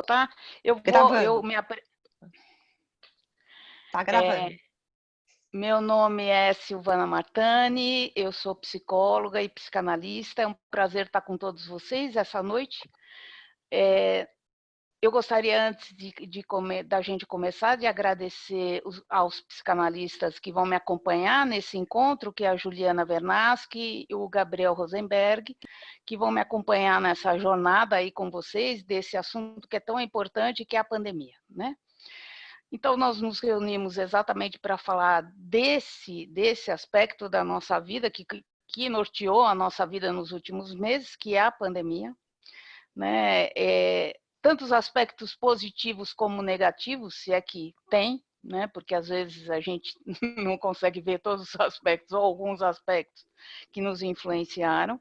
tá? Eu Gravando. Tá gravando. Meu nome é Silvana Martani, eu sou psicóloga e psicanalista. É um prazer estar com todos vocês essa noite. Eu gostaria, antes da gente começar, de agradecer aos psicanalistas que vão me acompanhar nesse encontro, que é a Juliana Vernaschi e o Gabriel Rosenberg, que vão me acompanhar nessa jornada aí com vocês, desse assunto que é tão importante, que é a pandemia, né? Então, nós nos reunimos exatamente para falar desse aspecto da nossa vida, que norteou a nossa vida nos últimos meses, que é a pandemia, né? Tanto os aspectos positivos como negativos, se é que tem, né? Porque às vezes a gente não consegue ver todos os aspectos, ou alguns aspectos que nos influenciaram.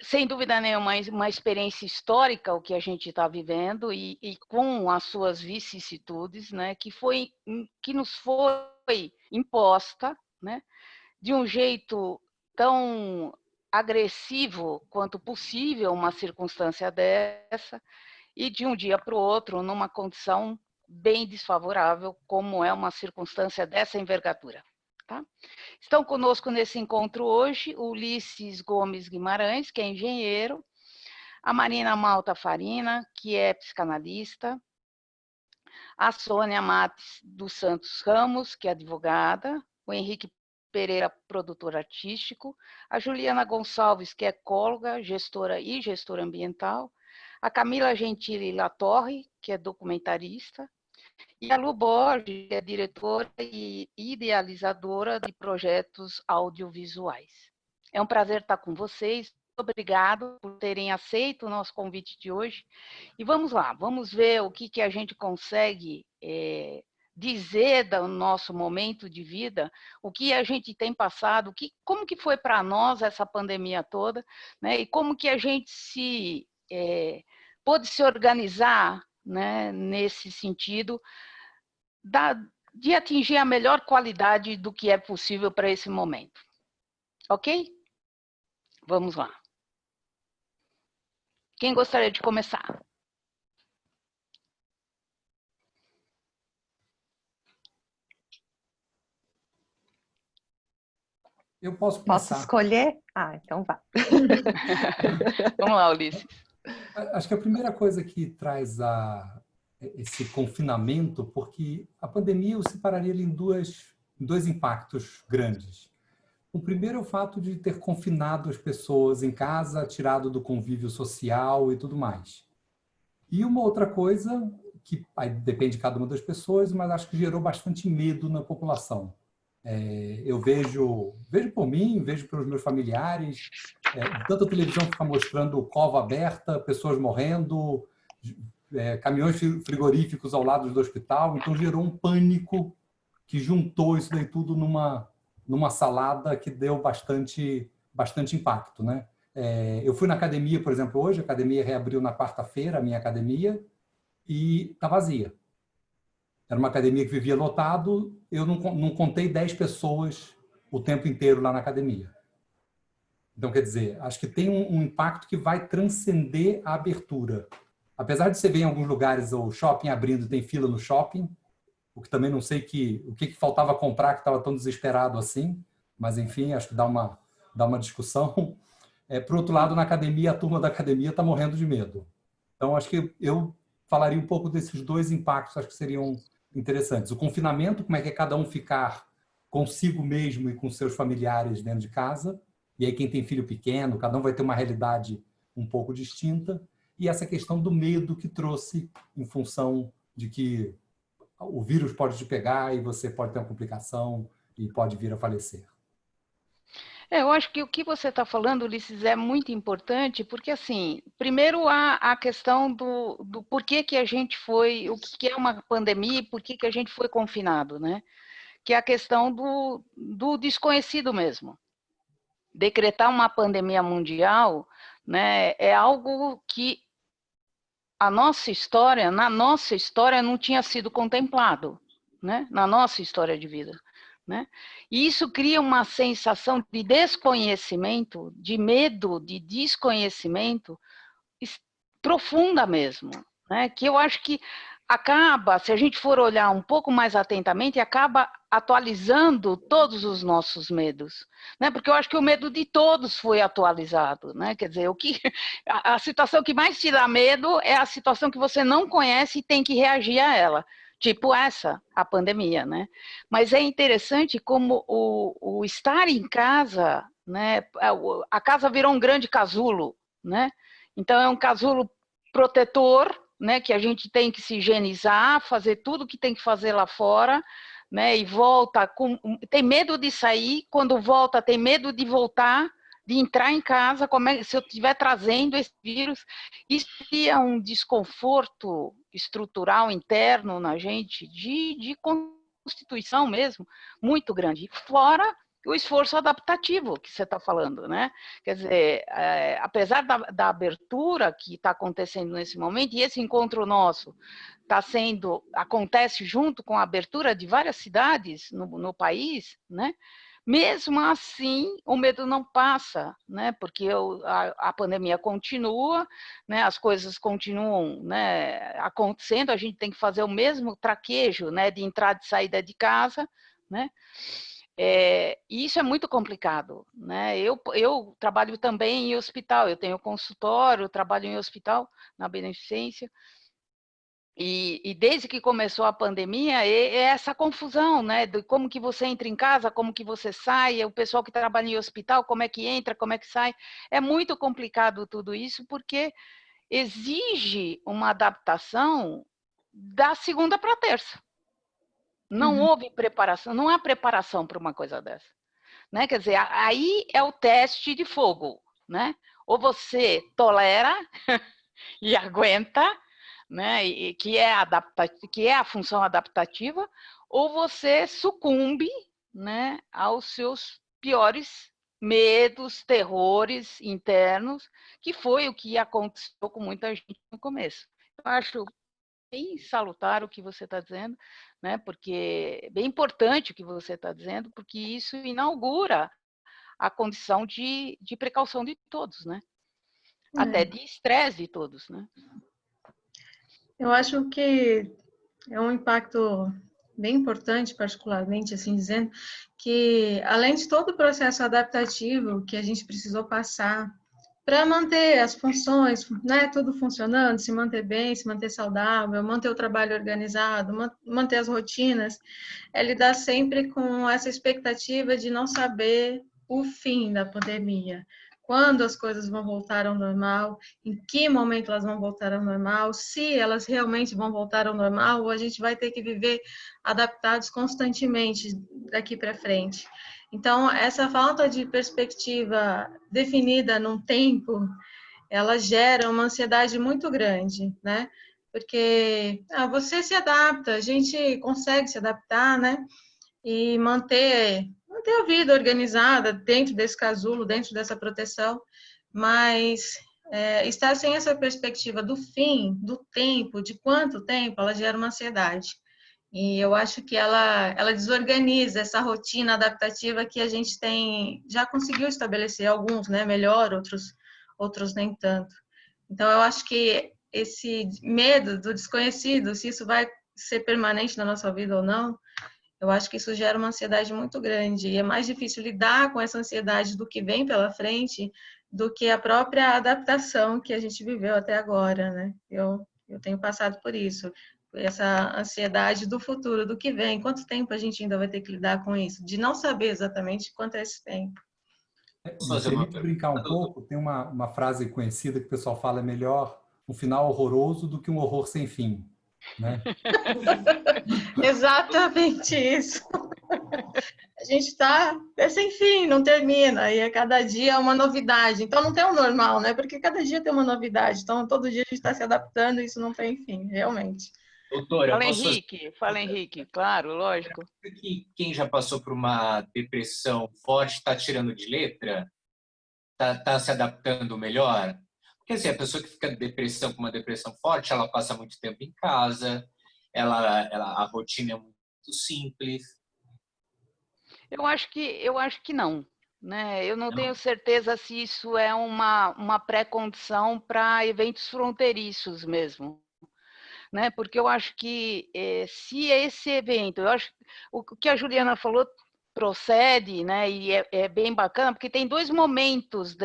Sem dúvida nenhuma, uma experiência histórica o que a gente está vivendo e com as suas vicissitudes, né? Que nos foi imposta, né? De um jeito tão agressivo quanto possível uma circunstância dessa, e de um dia para o outro numa condição bem desfavorável, como é uma circunstância dessa envergadura. Tá? Estão conosco nesse encontro hoje o Ulisses Gomes Guimarães, que é engenheiro, a Marina Malta Farina, que é psicanalista, a Sônia Mates dos Santos Ramos, que é advogada, o Henrique Pereira, produtor artístico, a Juliana Gonçalves, que é ecóloga, gestora e gestora ambiental, a Camila Gentili Latorre, que é documentarista, e a Lu Borges, que é diretora e idealizadora de projetos audiovisuais. É um prazer estar com vocês. Obrigado por terem aceito o nosso convite de hoje. E vamos lá, vamos ver o que a gente consegue dizer do nosso momento de vida, o que a gente tem passado, como que foi para nós essa pandemia toda, né? E como que a gente pôde se organizar, né, nesse sentido, de atingir a melhor qualidade do que é possível para esse momento. Ok? Vamos lá. Quem gostaria de começar? Eu posso começar. Posso escolher? Ah, então vá. Vamos lá, Ulisses. Acho que a primeira coisa que traz esse confinamento, porque a pandemia eu separaria ele em dois impactos grandes. O primeiro é o fato de ter confinado as pessoas em casa, tirado do convívio social e tudo mais. E uma outra coisa, que aí depende de cada uma das pessoas, mas acho que gerou bastante medo na população. Eu vejo por mim, vejo pelos meus familiares, tanta televisão fica mostrando cova aberta, pessoas morrendo, caminhões frigoríficos ao lado do hospital, então gerou um pânico que juntou isso daí tudo numa salada que deu bastante impacto, né? Eu fui na academia, por exemplo, hoje, a academia reabriu na quarta-feira, a minha academia, e está vazia. Era uma academia que vivia lotado, eu não contei 10 pessoas o tempo inteiro lá na academia. Então, quer dizer, acho que tem um impacto que vai transcender a abertura. Apesar de você ver em alguns lugares o shopping abrindo, tem fila no shopping, o que também não sei o que faltava comprar que estava tão desesperado assim, mas enfim, acho que dá uma discussão. Por outro lado, na academia, a turma da academia está morrendo de medo. Então, acho que eu falaria um pouco desses dois impactos, acho que seriam interessantes. O confinamento, como é que é cada um ficar consigo mesmo e com seus familiares dentro de casa, e aí quem tem filho pequeno, cada um vai ter uma realidade um pouco distinta, e essa questão do medo que trouxe em função de que o vírus pode te pegar e você pode ter uma complicação e pode vir a falecer. Eu acho que o que você está falando, Ulisses, é muito importante, porque, assim, primeiro a questão do porquê que a gente foi, o que é uma pandemia e por que a gente foi confinado, né? Que é a questão do desconhecido mesmo. Decretar uma pandemia mundial, né, é algo que na nossa história não tinha sido contemplado, né? Na nossa história de vida. Né? E isso cria uma sensação de desconhecimento, de medo, de desconhecimento profunda mesmo, né? Que eu acho que acaba, se a gente for olhar um pouco mais atentamente, acaba atualizando todos os nossos medos, né? Porque eu acho que o medo de todos foi atualizado, né? Quer dizer, a situação que mais te dá medo é a situação que você não conhece e tem que reagir a ela. Tipo essa, a pandemia, né? Mas é interessante como o estar em casa, né? A casa virou um grande casulo, né? Então é um casulo protetor, né? Que a gente tem que se higienizar, fazer tudo que tem que fazer lá fora, né? E volta tem medo de sair, quando volta tem medo de voltar, de entrar em casa, se eu estiver trazendo esse vírus, isso cria um desconforto estrutural interno na gente, de constituição mesmo, muito grande. Fora o esforço adaptativo que você está falando, né? Quer dizer, apesar da abertura que está acontecendo nesse momento, e esse encontro nosso acontece junto com a abertura de várias cidades no país, né? Mesmo assim, o medo não passa, né? Porque a pandemia continua, né? As coisas continuam, né, acontecendo, a gente tem que fazer o mesmo traquejo, né, de entrada e saída de casa, né? E isso é muito complicado, né? Eu trabalho também em hospital, eu tenho consultório, trabalho em hospital, na beneficência, e desde que começou a pandemia, é essa confusão, né? De como que você entra em casa, como que você sai, o pessoal que trabalha em hospital, como é que entra, como é que sai. É muito complicado tudo isso, porque exige uma adaptação da segunda para a terça. Não houve preparação, não há preparação para uma coisa dessa, né? Quer dizer, aí é o teste de fogo, né? Ou você tolera e aguenta, né? Que é a função adaptativa, ou você sucumbe, né, aos seus piores medos, terrores internos, que foi o que aconteceu com muita gente no começo. Eu acho bem salutar o que você está dizendo, né? Porque é bem importante o que você está dizendo, porque isso inaugura a condição de precaução de todos, né? Até de estresse de todos, né? Eu acho que é um impacto bem importante, particularmente, assim dizendo, que além de todo o processo adaptativo que a gente precisou passar para manter as funções, né, tudo funcionando, se manter bem, se manter saudável, manter o trabalho organizado, manter as rotinas, é lidar sempre com essa expectativa de não saber o fim da pandemia. Quando as coisas vão voltar ao normal, em que momento elas vão voltar ao normal, se elas realmente vão voltar ao normal, ou a gente vai ter que viver adaptados constantemente daqui para frente. Então, essa falta de perspectiva definida num tempo, ela gera uma ansiedade muito grande, né? Porque você se adapta, a gente consegue se adaptar, né? E manter a vida organizada dentro desse casulo, dentro dessa proteção, mas estar sem essa perspectiva do fim, do tempo, de quanto tempo, ela gera uma ansiedade. E eu acho que ela desorganiza essa rotina adaptativa que a gente já conseguiu estabelecer, alguns, né, melhor, outros nem tanto. Então, eu acho que esse medo do desconhecido, se isso vai ser permanente na nossa vida ou não, eu acho que isso gera uma ansiedade muito grande. E é mais difícil lidar com essa ansiedade do que vem pela frente do que a própria adaptação que a gente viveu até agora, né? Eu tenho passado por isso. Essa ansiedade do futuro, do que vem, quanto tempo a gente ainda vai ter que lidar com isso, de não saber exatamente quanto é esse tempo. Me permite brincar um pouco, tem uma frase conhecida que o pessoal fala, é melhor um final horroroso do que um horror sem fim, né? Exatamente isso. A gente está sem fim, não termina, e a cada dia é uma novidade. Então não tem um normal, né? Porque cada dia tem uma novidade. Então todo dia a gente está se adaptando e isso não tem fim, realmente. Doutora, Fala Henrique, claro, lógico. Que quem já passou por uma depressão forte está tirando de letra? Está se adaptando melhor? Porque assim, a pessoa que fica com uma depressão forte, ela passa muito tempo em casa, a rotina é muito simples. Eu acho que não, né? Eu não tenho certeza se isso é uma pré-condição para eventos fronteiriços mesmo, né? Porque eu acho que se esse evento, eu acho o que a Juliana falou procede, né? E é bem bacana, porque tem dois momentos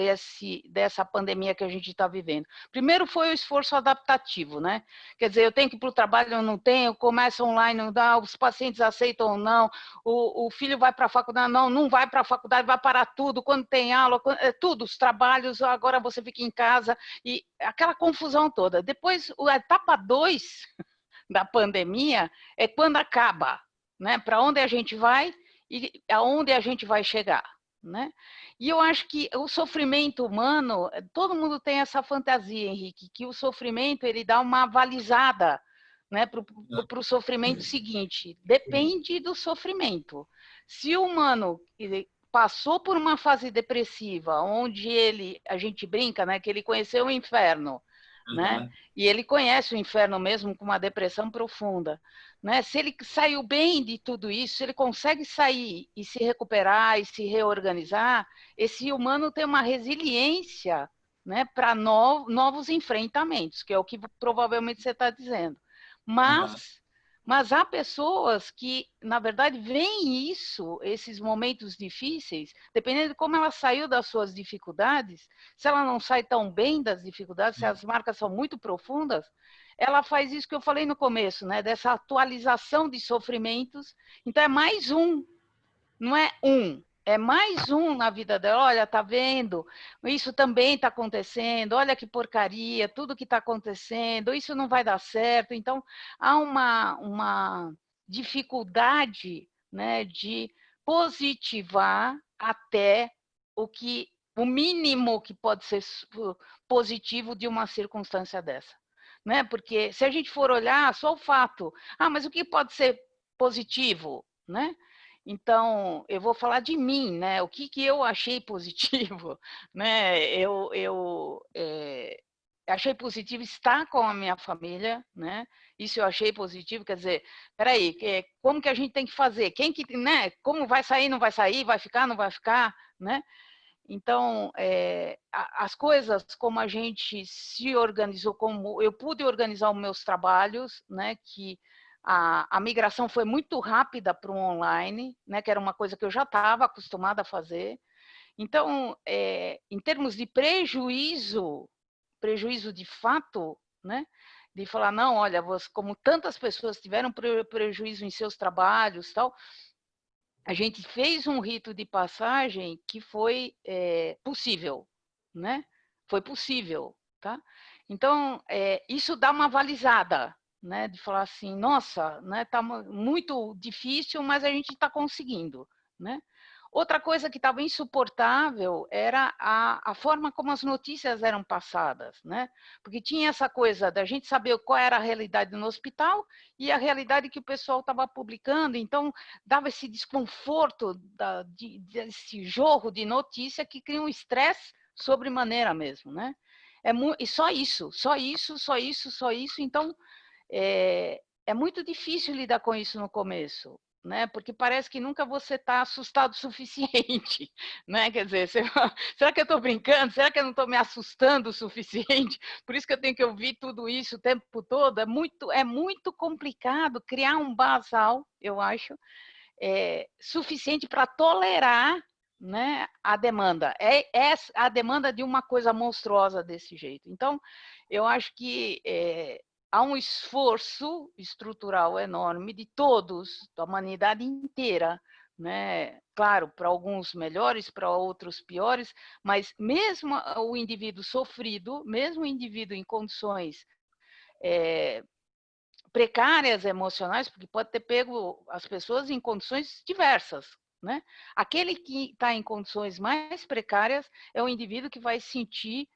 dessa pandemia que a gente está vivendo. Primeiro foi o esforço adaptativo, né? Quer dizer, eu tenho que ir para o trabalho, eu não tenho, começa online, não dá, os pacientes aceitam ou não, o filho vai para a faculdade, não vai para a faculdade, vai parar tudo, quando tem aula, tudo, os trabalhos, agora você fica em casa, e aquela confusão toda. Depois, a etapa 2 da pandemia é quando acaba, né? Para onde a gente vai e aonde a gente vai chegar, né? E eu acho que o sofrimento humano, todo mundo tem essa fantasia, Henrique, que o sofrimento ele dá uma avalizada, né, para o sofrimento seguinte. Depende do sofrimento. Se o humano passou por uma fase depressiva, onde a gente brinca, né, que ele conheceu o inferno, né? E ele conhece o inferno mesmo com uma depressão profunda, né? Se ele saiu bem de tudo isso, se ele consegue sair e se recuperar e se reorganizar, esse humano tem uma resiliência, né, para novos enfrentamentos, que é o que provavelmente você está dizendo. Mas há pessoas que, na verdade, veem esses momentos difíceis, dependendo de como ela saiu das suas dificuldades, se ela não sai tão bem das dificuldades, se as marcas são muito profundas, ela faz isso que eu falei no começo, né? Dessa atualização de sofrimentos. Então, é mais um, não é um. É mais um na vida dela. Olha, tá vendo? Isso também está acontecendo. Olha que porcaria, tudo que está acontecendo. Isso não vai dar certo. Então, há uma dificuldade, né, de positivar até o mínimo que pode ser positivo de uma circunstância dessa, né? Porque se a gente for olhar só o fato, mas o que pode ser positivo, né? Então, eu vou falar de mim, né? O que eu achei positivo, né? Eu achei positivo estar com a minha família, né? Isso eu achei positivo, quer dizer, peraí, como que a gente tem que fazer? Quem que, né? Como vai sair, não vai sair, vai ficar, não vai ficar, né? Então, as coisas como a gente se organizou, como eu pude organizar os meus trabalhos, né? Que a migração foi muito rápida para o online, né, que era uma coisa que eu já estava acostumada a fazer. Então, em termos de prejuízo de fato, né, de falar, não, olha, como tantas pessoas tiveram prejuízo em seus trabalhos, tal, a gente fez um rito de passagem que foi possível, né? Foi possível, tá? Então, isso dá uma avalizada, né? De falar assim, nossa, né? Tá muito difícil, mas a gente está conseguindo, né? Outra coisa que estava insuportável era a forma como as notícias eram passadas, né? Porque tinha essa coisa da gente saber qual era a realidade no hospital e a realidade que o pessoal estava publicando, então dava esse desconforto desse jorro de notícia que cria um estresse sobremaneira mesmo, né? E só isso, então é muito difícil lidar com isso no começo, né? Porque parece que nunca você está assustado o suficiente, né? Quer dizer, será que eu estou brincando? Será que eu não estou me assustando o suficiente? Por isso que eu tenho que ouvir tudo isso o tempo todo. É muito complicado criar um basal, eu acho, suficiente para tolerar, né, a demanda. É a demanda de uma coisa monstruosa desse jeito. Então, eu acho que há um esforço estrutural enorme de todos, da humanidade inteira, né? Claro, para alguns melhores, para outros piores, mas mesmo o indivíduo sofrido, mesmo o indivíduo em condições precárias emocionais, porque pode ter pego as pessoas em condições diversas, né? Aquele que está em condições mais precárias é o indivíduo que vai sentir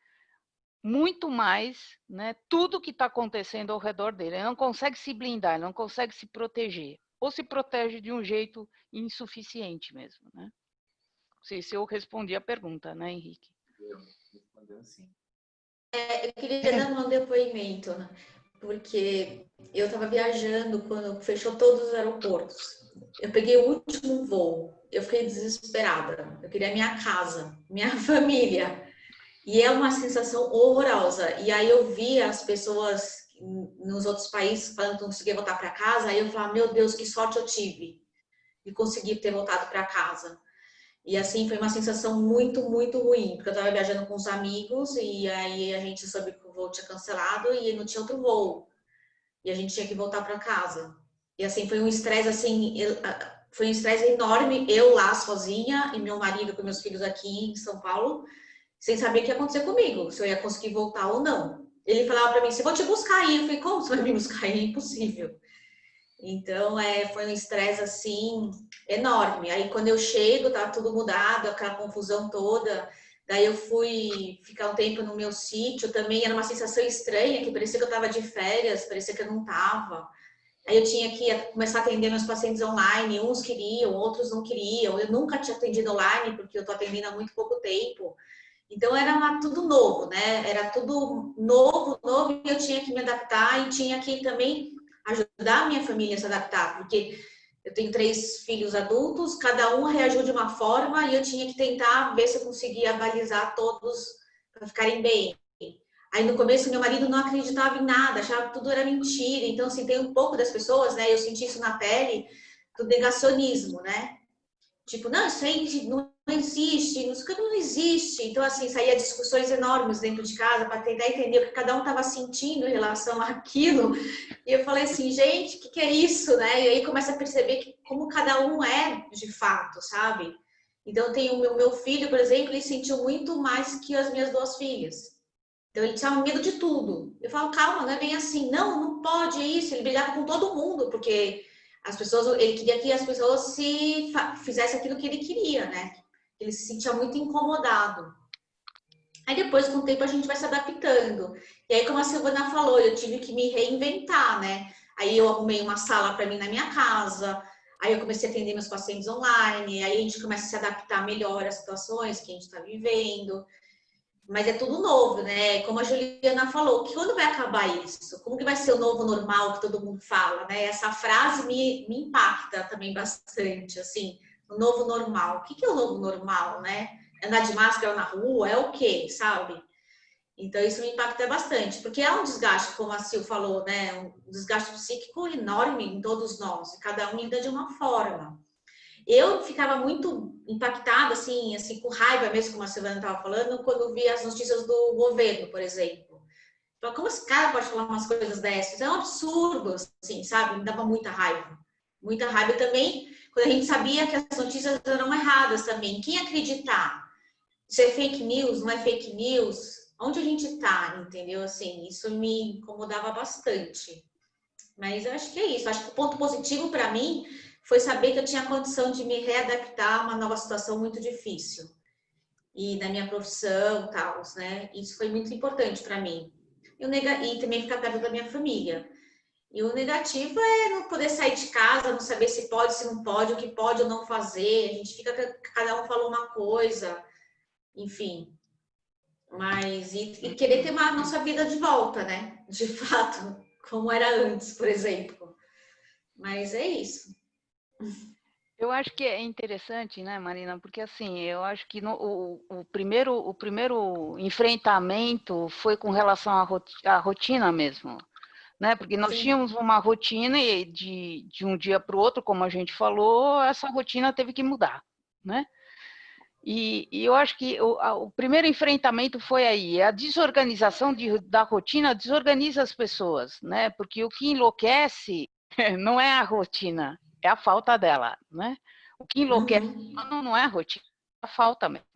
muito mais, né, tudo que está acontecendo ao redor dele. Ele não consegue se blindar, ele não consegue se proteger. Ou se protege de um jeito insuficiente mesmo, né? Não sei se eu respondi a pergunta, né, Henrique? Respondeu sim. Eu queria dar um depoimento, né? Porque eu estava viajando quando fechou todos os aeroportos. eu peguei o último voo. Eu fiquei desesperada. Eu queria minha casa, minha família. E é uma sensação horrorosa. E aí eu vi as pessoas nos outros países falando que não conseguia voltar para casa. Aí eu falava, meu Deus, que sorte eu tive de conseguir ter voltado para casa. E assim, foi uma sensação muito, muito ruim, porque eu estava viajando com os amigos e aí a gente soube que o voo tinha cancelado e não tinha outro voo. E a gente tinha que voltar para casa. E assim, foi um estresse assim, foi um estresse enorme, eu lá sozinha e meu marido com meus filhos aqui em São Paulo, sem saber o que ia acontecer comigo, se eu ia conseguir voltar ou não. Ele falava para mim, se eu vou te buscar aí, eu falei, como você vai me buscar aí? É impossível. Então, foi um estresse, assim, enorme. Aí, quando eu chego, tá tudo mudado, aquela confusão toda. Daí, eu fui ficar um tempo no meu sítio. Também era uma sensação estranha, que parecia que eu estava de férias, parecia que eu não estava. Aí, eu tinha que começar a atender meus pacientes online. Uns queriam, outros não queriam. Eu nunca tinha atendido online, porque eu estou atendendo há muito pouco tempo. Então, era tudo novo, né? Era tudo novo, novo, e eu tinha que me adaptar e tinha que também ajudar a minha família a se adaptar, porque eu tenho 3 filhos adultos, cada um reagiu de uma forma e eu tinha que tentar ver se eu conseguia balizar todos para ficarem bem. Aí no começo meu marido não acreditava em nada, achava que tudo era mentira. Então, assim, tem um pouco das pessoas, né? Eu senti isso na pele, do negacionismo, né? Tipo, não, isso aí não existe, não sei o que não existe. Então, assim, saía discussões enormes dentro de casa para tentar entender o que cada um estava sentindo em relação àquilo. E eu falei assim, gente, o que é isso, né? E aí começa a perceber que como cada um é de fato, sabe? Então, tem o meu filho, por exemplo, ele sentiu muito mais que as minhas 2 filhas. Então, ele tinha medo de tudo. Eu falo, calma, não é bem assim. Não, não pode isso. Ele brigava com todo mundo, porque as pessoas, ele queria que as pessoas fizessem aquilo que ele queria, né? Ele se sentia muito incomodado. Aí depois, com o tempo, a gente vai se adaptando. E aí, como a Silvana falou, eu tive que me reinventar, né? Aí eu arrumei uma sala para mim na minha casa. Aí eu comecei a atender meus pacientes online. Aí a gente começa a se adaptar melhor às situações que a gente está vivendo. Mas é tudo novo, né? Como a Juliana falou, que quando vai acabar isso? Como que vai ser o novo normal que todo mundo fala, né? Essa frase me impacta também bastante, assim, o novo normal. O que é o novo normal, né? Andar de máscara na rua, é o quê, sabe? Então, isso me impacta bastante, porque é um desgaste, como a Sil falou, né? Um desgaste psíquico enorme em todos nós, e cada um lida de uma forma. Eu ficava muito impactada, assim, com raiva mesmo, como a Silvana estava falando, quando via as notícias do governo, por exemplo. Então, como esse cara pode falar umas coisas dessas? É um absurdo, assim, sabe? Me dava muita raiva. Muita raiva também, quando a gente sabia que as notícias eram erradas também. Quem acreditar? Isso é fake news, não é fake news? Onde a gente está, entendeu? Assim, isso me incomodava bastante. Mas eu acho que é isso. Acho que o ponto positivo para mim foi saber que eu tinha condição de me readaptar a uma nova situação muito difícil. E na minha profissão, tal, né? Isso foi muito importante para mim. E também ficar perto da minha família. E o negativo é não poder sair de casa, não saber se pode, se não pode, o que pode ou não fazer. A gente fica, cada um falou uma coisa, enfim. Mas, e querer ter uma nossa vida de volta, né? De fato, como era antes, por exemplo. Mas é isso. Eu acho que é interessante, né, Marina? Porque assim, eu acho que o primeiro enfrentamento foi com relação à rotina mesmo, né? Porque nós tínhamos uma rotina e de um dia para o outro, como a gente falou, essa rotina teve que mudar, né? E eu acho que o primeiro enfrentamento foi aí, a desorganização da rotina desorganiza as pessoas, né? Porque o que enlouquece não é a rotina, é a falta dela, né? O que enlouquece não é a rotina, é a falta mesmo.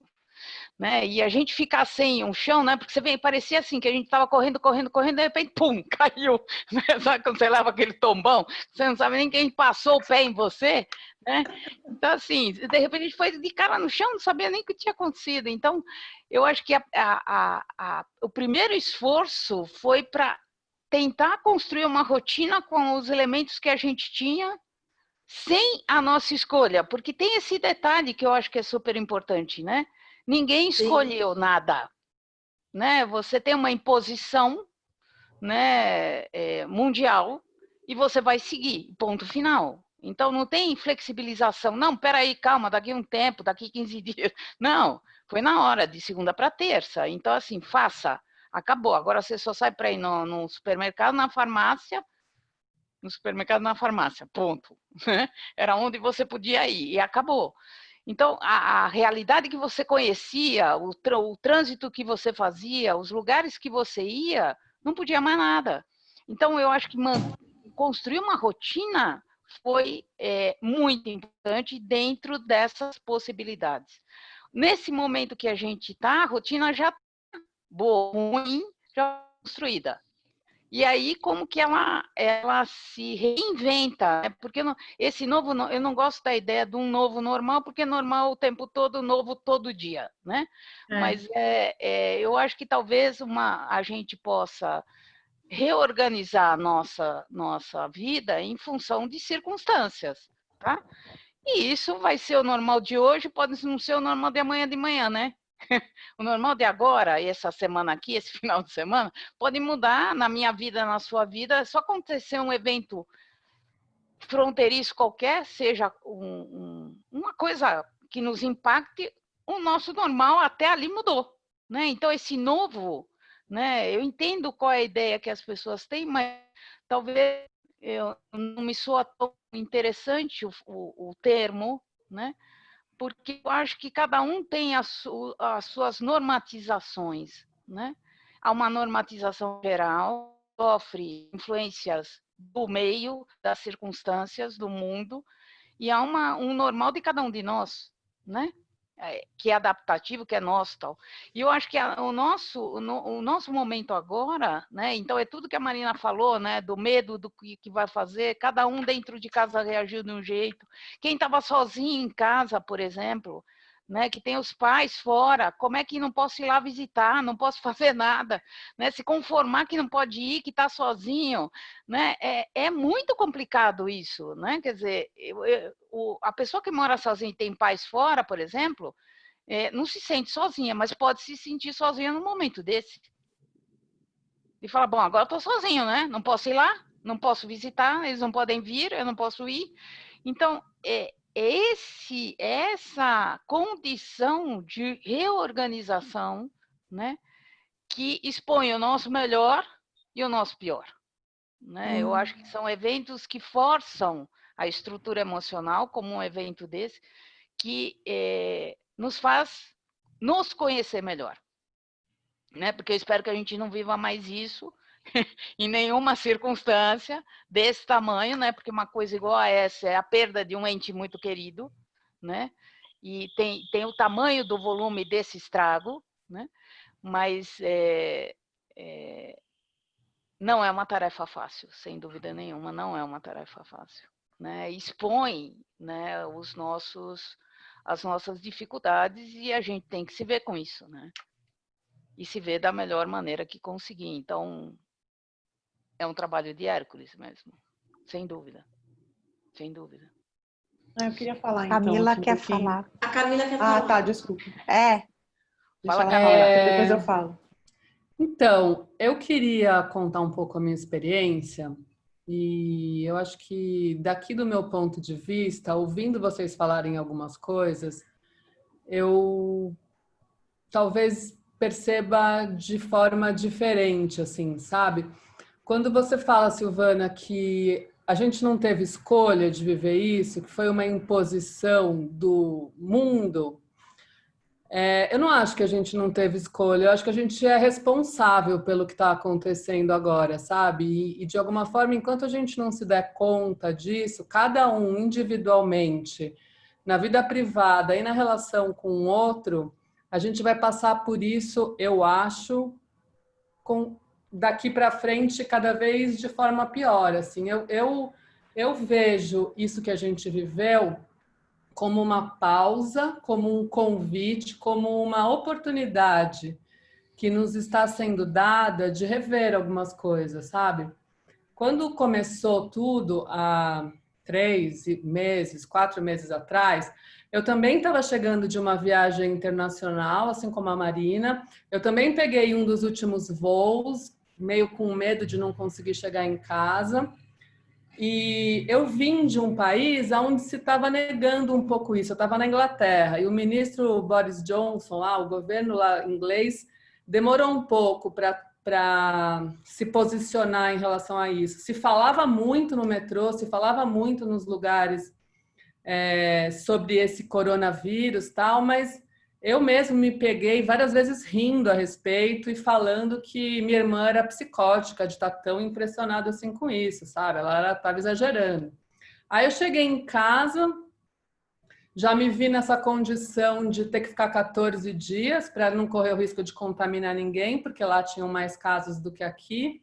Né? E a gente ficar sem um chão, né? Porque parecia assim, que a gente estava correndo, de repente, pum, caiu. Né? Sabe quando você leva aquele tombão? Você não sabe nem quem passou o pé em você, né? Então, assim, de repente a gente foi de cara no chão, não sabia nem o que tinha acontecido. Então, eu acho que o primeiro esforço foi para tentar construir uma rotina com os elementos que a gente tinha, sem a nossa escolha, porque tem esse detalhe que eu acho que é super importante, né? Ninguém escolheu nada, né? Você tem uma imposição, né, mundial, e você vai seguir, ponto final, Então, não tem flexibilização. Não, peraí, calma, daqui um tempo, daqui 15 dias. Não, foi na hora, de segunda para terça. Então, assim, faça. Acabou. Agora você só sai para ir no supermercado, na farmácia. No supermercado, na farmácia, ponto. Era onde você podia ir e acabou. Então, a realidade que você conhecia, o trânsito que você fazia, os lugares que você ia, não podia mais nada. Então, eu acho que construir uma rotina foi muito importante dentro dessas possibilidades. Nesse momento que a gente está, a rotina já está boa, ruim, já construída. E aí, como que ela se reinventa, né? Porque esse novo, eu não gosto da ideia de um novo normal, porque é normal o tempo todo, novo todo dia, né? Mas eu acho que talvez a gente possa reorganizar a nossa vida em função de circunstâncias, tá? E isso vai ser o normal de hoje, pode não ser o normal de amanhã, né? O normal de agora, essa semana aqui, esse final de semana, pode mudar na minha vida, na sua vida. É só acontecer um evento fronteiriço qualquer, seja uma coisa que nos impacte, o nosso normal até ali mudou, né? Então, esse novo, né? Eu entendo qual é a ideia que as pessoas têm, mas talvez não me soa tão interessante o termo, né? Porque eu acho que cada um tem as suas normatizações, né? Há uma normatização geral, sofre influências do meio, das circunstâncias, do mundo, e há um normal de cada um de nós, né? Que é adaptativo, que é nosso, tal. E eu acho que o nosso momento agora, né? Então é tudo que a Marina falou, né? Do medo do que vai fazer, cada um dentro de casa reagiu de um jeito. Quem estava sozinho em casa, por exemplo, né? Que tem os pais fora, como é que não posso ir lá visitar, não posso fazer nada, né? Se conformar que não pode ir, que está sozinho, né? É muito complicado isso, né? Quer dizer, a pessoa que mora sozinha e tem pais fora, por exemplo, não se sente sozinha, mas pode se sentir sozinha num momento desse. E fala, bom, agora eu estou sozinho, né? Não posso ir lá, não posso visitar, eles não podem vir, eu não posso ir. Então, essa condição de reorganização, né, que expõe o nosso melhor e o nosso pior. Né? Eu acho que são eventos que forçam a estrutura emocional, como um evento desse, que nos faz nos conhecer melhor. Né? Porque eu espero que a gente não viva mais isso em nenhuma circunstância desse tamanho, né? Porque uma coisa igual a essa é a perda de um ente muito querido, né? E tem o tamanho do volume desse estrago, né? Mas não é uma tarefa fácil, sem dúvida nenhuma, não é uma tarefa fácil. Né? Expõe, né, as nossas dificuldades e a gente tem que se ver com isso, né? E se ver da melhor maneira que conseguir. Então, é um trabalho de Hércules mesmo, sem dúvida. Sem dúvida. Eu queria falar, então. Camila quer falar. A Camila quer falar. Ah, tá, desculpa. Fala, Camila, depois eu falo. Então, eu queria contar um pouco a minha experiência e eu acho que daqui do meu ponto de vista, ouvindo vocês falarem algumas coisas, eu talvez perceba de forma diferente, assim, sabe? Quando você fala, Silvana, que a gente não teve escolha de viver isso, que foi uma imposição do mundo, eu não acho que a gente não teve escolha, eu acho que a gente é responsável pelo que está acontecendo agora, sabe? E de alguma forma, enquanto a gente não se der conta disso, cada um individualmente, na vida privada e na relação com o outro, a gente vai passar por isso, eu acho, daqui para frente cada vez de forma pior. Assim, eu vejo isso que a gente viveu como uma pausa, como um convite, como uma oportunidade que nos está sendo dada de rever algumas coisas, sabe? Quando começou tudo há 4 meses atrás, eu também estava chegando de uma viagem internacional, assim como a Marina. Eu também peguei um dos últimos voos, meio com medo de não conseguir chegar em casa. E eu vim de um país onde se estava negando um pouco isso. Eu estava na Inglaterra e o ministro Boris Johnson, lá, o governo lá inglês, demorou um pouco para se posicionar em relação a isso. Se falava muito no metrô, se falava muito nos lugares sobre esse coronavírus, tal, mas eu mesmo me peguei várias vezes rindo a respeito e falando que minha irmã era psicótica de estar tão impressionada assim com isso, sabe? Ela estava exagerando. Aí eu cheguei em casa, já me vi nessa condição de ter que ficar 14 dias para não correr o risco de contaminar ninguém, porque lá tinham mais casos do que aqui.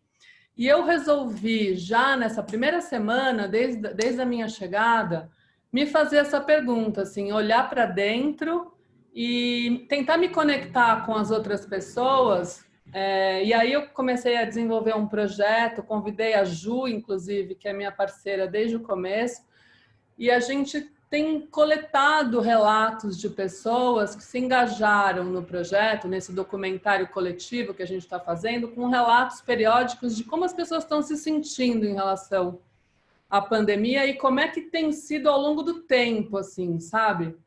E eu resolvi, já nessa primeira semana, desde a minha chegada, me fazer essa pergunta, assim, olhar para dentro e tentar me conectar com as outras pessoas. E aí eu comecei a desenvolver um projeto, convidei a Ju, inclusive, que é minha parceira desde o começo, e a gente tem coletado relatos de pessoas que se engajaram no projeto, nesse documentário coletivo que a gente está fazendo, com relatos periódicos de como as pessoas estão se sentindo em relação à pandemia e como é que tem sido ao longo do tempo, assim, sabe?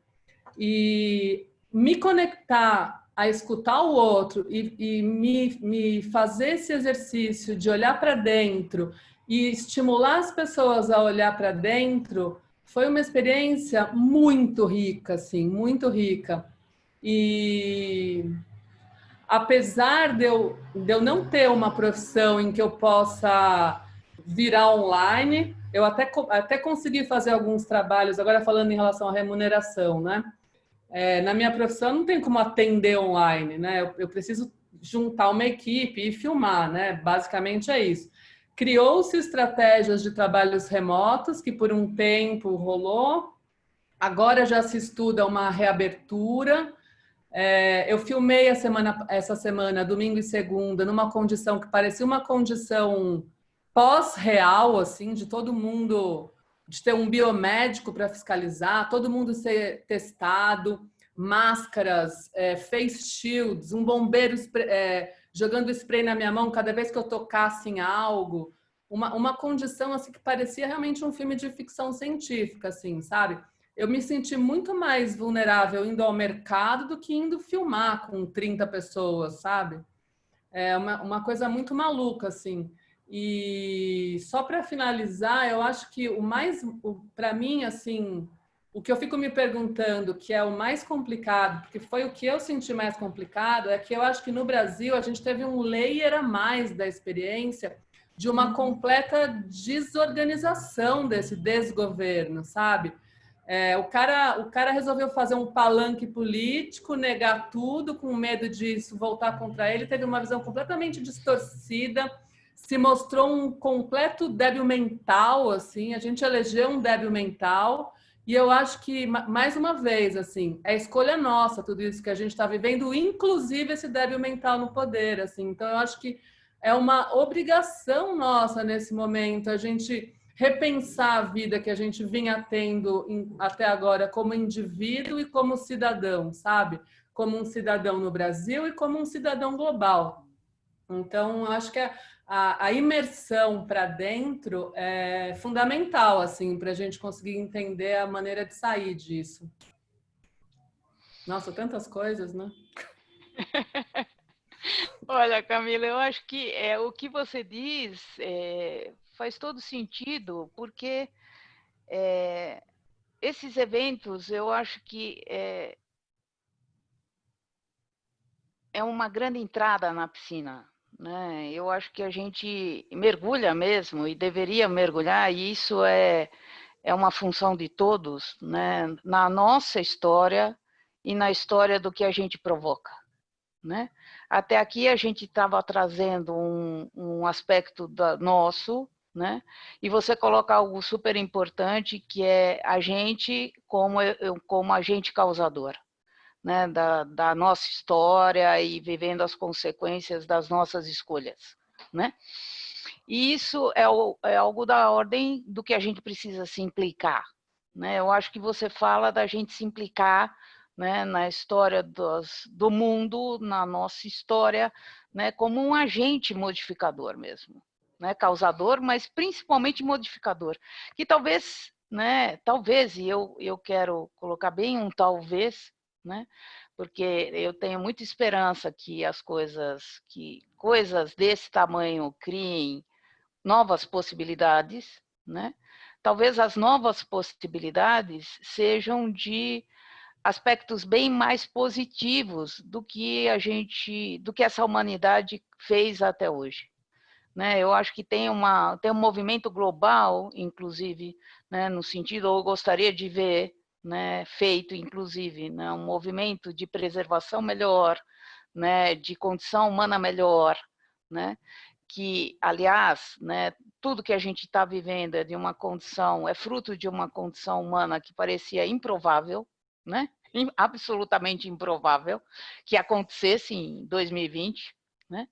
E me conectar a escutar o outro e me fazer esse exercício de olhar para dentro e estimular as pessoas a olhar para dentro foi uma experiência muito rica, assim, muito rica. E apesar de eu não ter uma profissão em que eu possa virar online, eu até consegui fazer alguns trabalhos, agora falando em relação à remuneração, né? Na minha profissão não tem como atender online, né? Eu preciso juntar uma equipe e filmar, né? Basicamente é isso. Criou-se estratégias de trabalhos remotos, que por um tempo rolou. Agora já se estuda uma reabertura. Eu filmei essa semana, domingo e segunda, numa condição que parecia uma condição pós-real, assim, de todo mundo, de ter um biomédico para fiscalizar, todo mundo ser testado, máscaras, face shields, um bombeiro jogando spray na minha mão cada vez que eu tocasse em algo, uma condição assim que parecia realmente um filme de ficção científica, assim, sabe? Eu me senti muito mais vulnerável indo ao mercado do que indo filmar com 30 pessoas, sabe? É uma coisa muito maluca, assim. E só para finalizar, eu acho que para mim, assim, o que eu fico me perguntando, que é o mais complicado, porque foi o que eu senti mais complicado, é que eu acho que no Brasil a gente teve um layer a mais da experiência de uma completa desorganização desse desgoverno, sabe? O cara resolveu fazer um palanque político, negar tudo, com medo disso voltar contra ele, teve uma visão completamente distorcida, se mostrou um completo débil mental, assim, a gente elegeu um débil mental, e eu acho que, mais uma vez, assim, é escolha nossa tudo isso que a gente está vivendo, inclusive esse débil mental no poder, assim, então eu acho que é uma obrigação nossa nesse momento, a gente repensar a vida que a gente vinha tendo até agora como indivíduo e como cidadão, sabe? Como um cidadão no Brasil e como um cidadão global. Então, eu acho que a imersão para dentro é fundamental, assim, para a gente conseguir entender a maneira de sair disso. Nossa, tantas coisas, né? Olha, Camila, eu acho que o que você diz faz todo sentido, porque esses eventos, eu acho que é uma grande entrada na piscina, né? Eu acho que a gente mergulha mesmo e deveria mergulhar, e isso é uma função de todos, né? Na nossa história e na história do que a gente provoca, né? Até aqui a gente estava trazendo um aspecto nosso, né? E você coloca algo super importante, que é a gente como agente causador, né? Da nossa história e vivendo as consequências das nossas escolhas, né? E isso é algo da ordem do que a gente precisa se implicar, né? Eu acho que você fala da gente se implicar, né, na história do mundo, na nossa história, né, como um agente modificador mesmo, né, causador, mas principalmente modificador. Que talvez, né, talvez, e eu quero colocar bem um talvez, né, porque eu tenho muita esperança que coisas desse tamanho criem novas possibilidades, né? Talvez as novas possibilidades sejam de aspectos bem mais positivos do que essa humanidade fez até hoje, né? Eu acho que tem um movimento global, inclusive, né, no sentido, eu gostaria de ver, né, feito, inclusive, né, um movimento de preservação melhor, né, de condição humana melhor, né? Que, aliás, né, tudo que a gente está vivendo é fruto de uma condição humana que parecia improvável, né? Absolutamente improvável que acontecesse em 2020, né?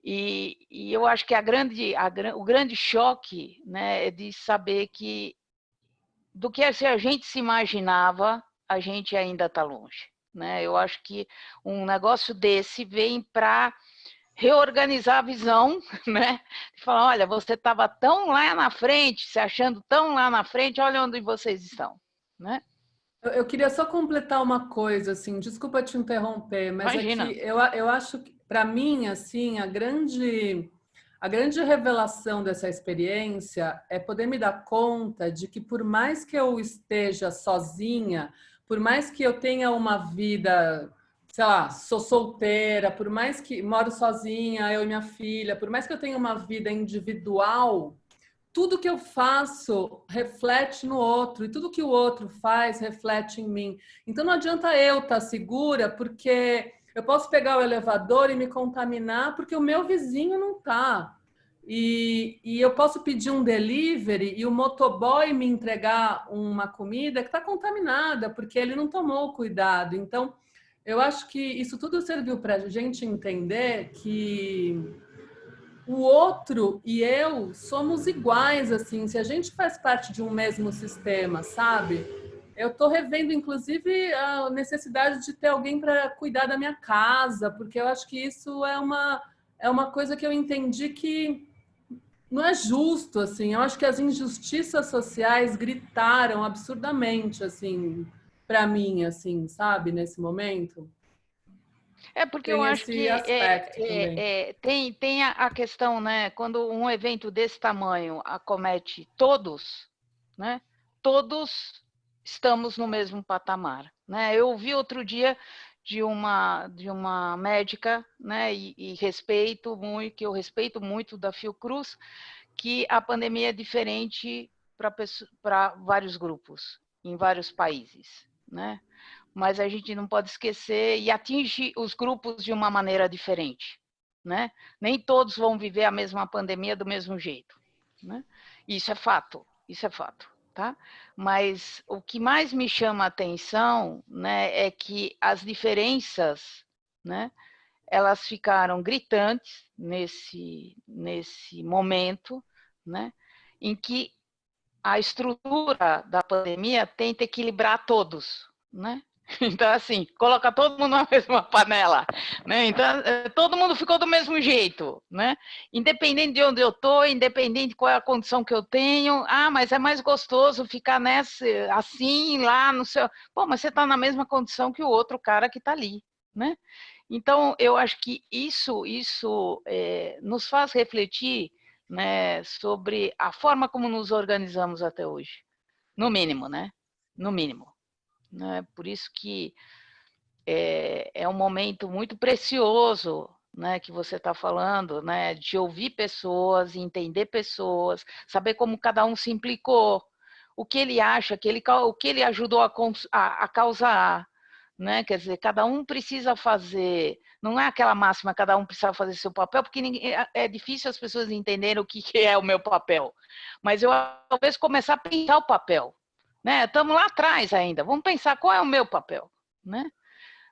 E eu acho que o grande choque, né, é de saber que do que se a gente se imaginava, a gente ainda está longe, né? Eu acho que um negócio desse vem para reorganizar a visão, né? E falar, olha, você estava tão lá na frente, se achando tão lá na frente, olha onde vocês estão, né? Eu queria só completar uma coisa, assim, desculpa te interromper, mas Imagina. é que eu acho que, para mim, assim, a grande revelação dessa experiência é poder me dar conta de que, por mais que eu esteja sozinha, por mais que eu tenha uma vida, sei lá, sou solteira, por mais que moro sozinha, eu e minha filha, por mais que eu tenha uma vida individual, tudo que eu faço reflete no outro, e tudo que o outro faz reflete em mim. Então não adianta eu estar segura, porque eu posso pegar o elevador e me contaminar, porque o meu vizinho não está. E eu posso pedir um delivery e o motoboy me entregar uma comida que está contaminada, porque ele não tomou cuidado. Então, eu acho que isso tudo serviu para a gente entender que o outro e eu somos iguais, assim, se a gente faz parte de um mesmo sistema, sabe? Eu estou revendo, inclusive, a necessidade de ter alguém para cuidar da minha casa, porque eu acho que isso é uma coisa que eu entendi que não é justo, assim. Eu acho que as injustiças sociais gritaram absurdamente, assim, para mim, assim, sabe, nesse momento. É porque Tem eu acho esse que aspecto também. tem a questão, né? Quando um evento desse tamanho acomete todos, né? Todos estamos no mesmo patamar, né? Eu ouvi outro dia de uma médica, né? E que eu respeito muito da Fiocruz, que a pandemia é diferente para vários grupos, em vários países, né? Mas a gente não pode esquecer e atinge os grupos de uma maneira diferente, né? Nem todos vão viver a mesma pandemia do mesmo jeito, né? Isso é fato, tá? Mas o que mais me chama a atenção, né, é que as diferenças, né, elas ficaram gritantes nesse momento, né, em que a estrutura da pandemia tenta equilibrar todos, né? Então, assim, coloca todo mundo na mesma panela, né? Então, todo mundo ficou do mesmo jeito, né? Independente de onde eu estou, independente de qual é a condição que eu tenho. Ah, mas é mais gostoso ficar assim, lá no seu... Pô, mas você está na mesma condição que o outro cara que está ali, né? Então, eu acho que isso nos faz refletir, né, sobre a forma como nos organizamos até hoje. No mínimo, né? No mínimo. Né? Por isso que é um momento muito precioso, né, que você está falando, né, de ouvir pessoas, entender pessoas, saber como cada um se implicou, o que ele acha, o que ele ajudou a causar, né? Quer dizer, cada um precisa fazer, não é aquela máxima, cada um precisa fazer seu papel, porque é difícil as pessoas entenderem o que é o meu papel, mas eu talvez começar a pensar o papel, né? Estamos lá atrás ainda, vamos pensar qual é o meu papel, né?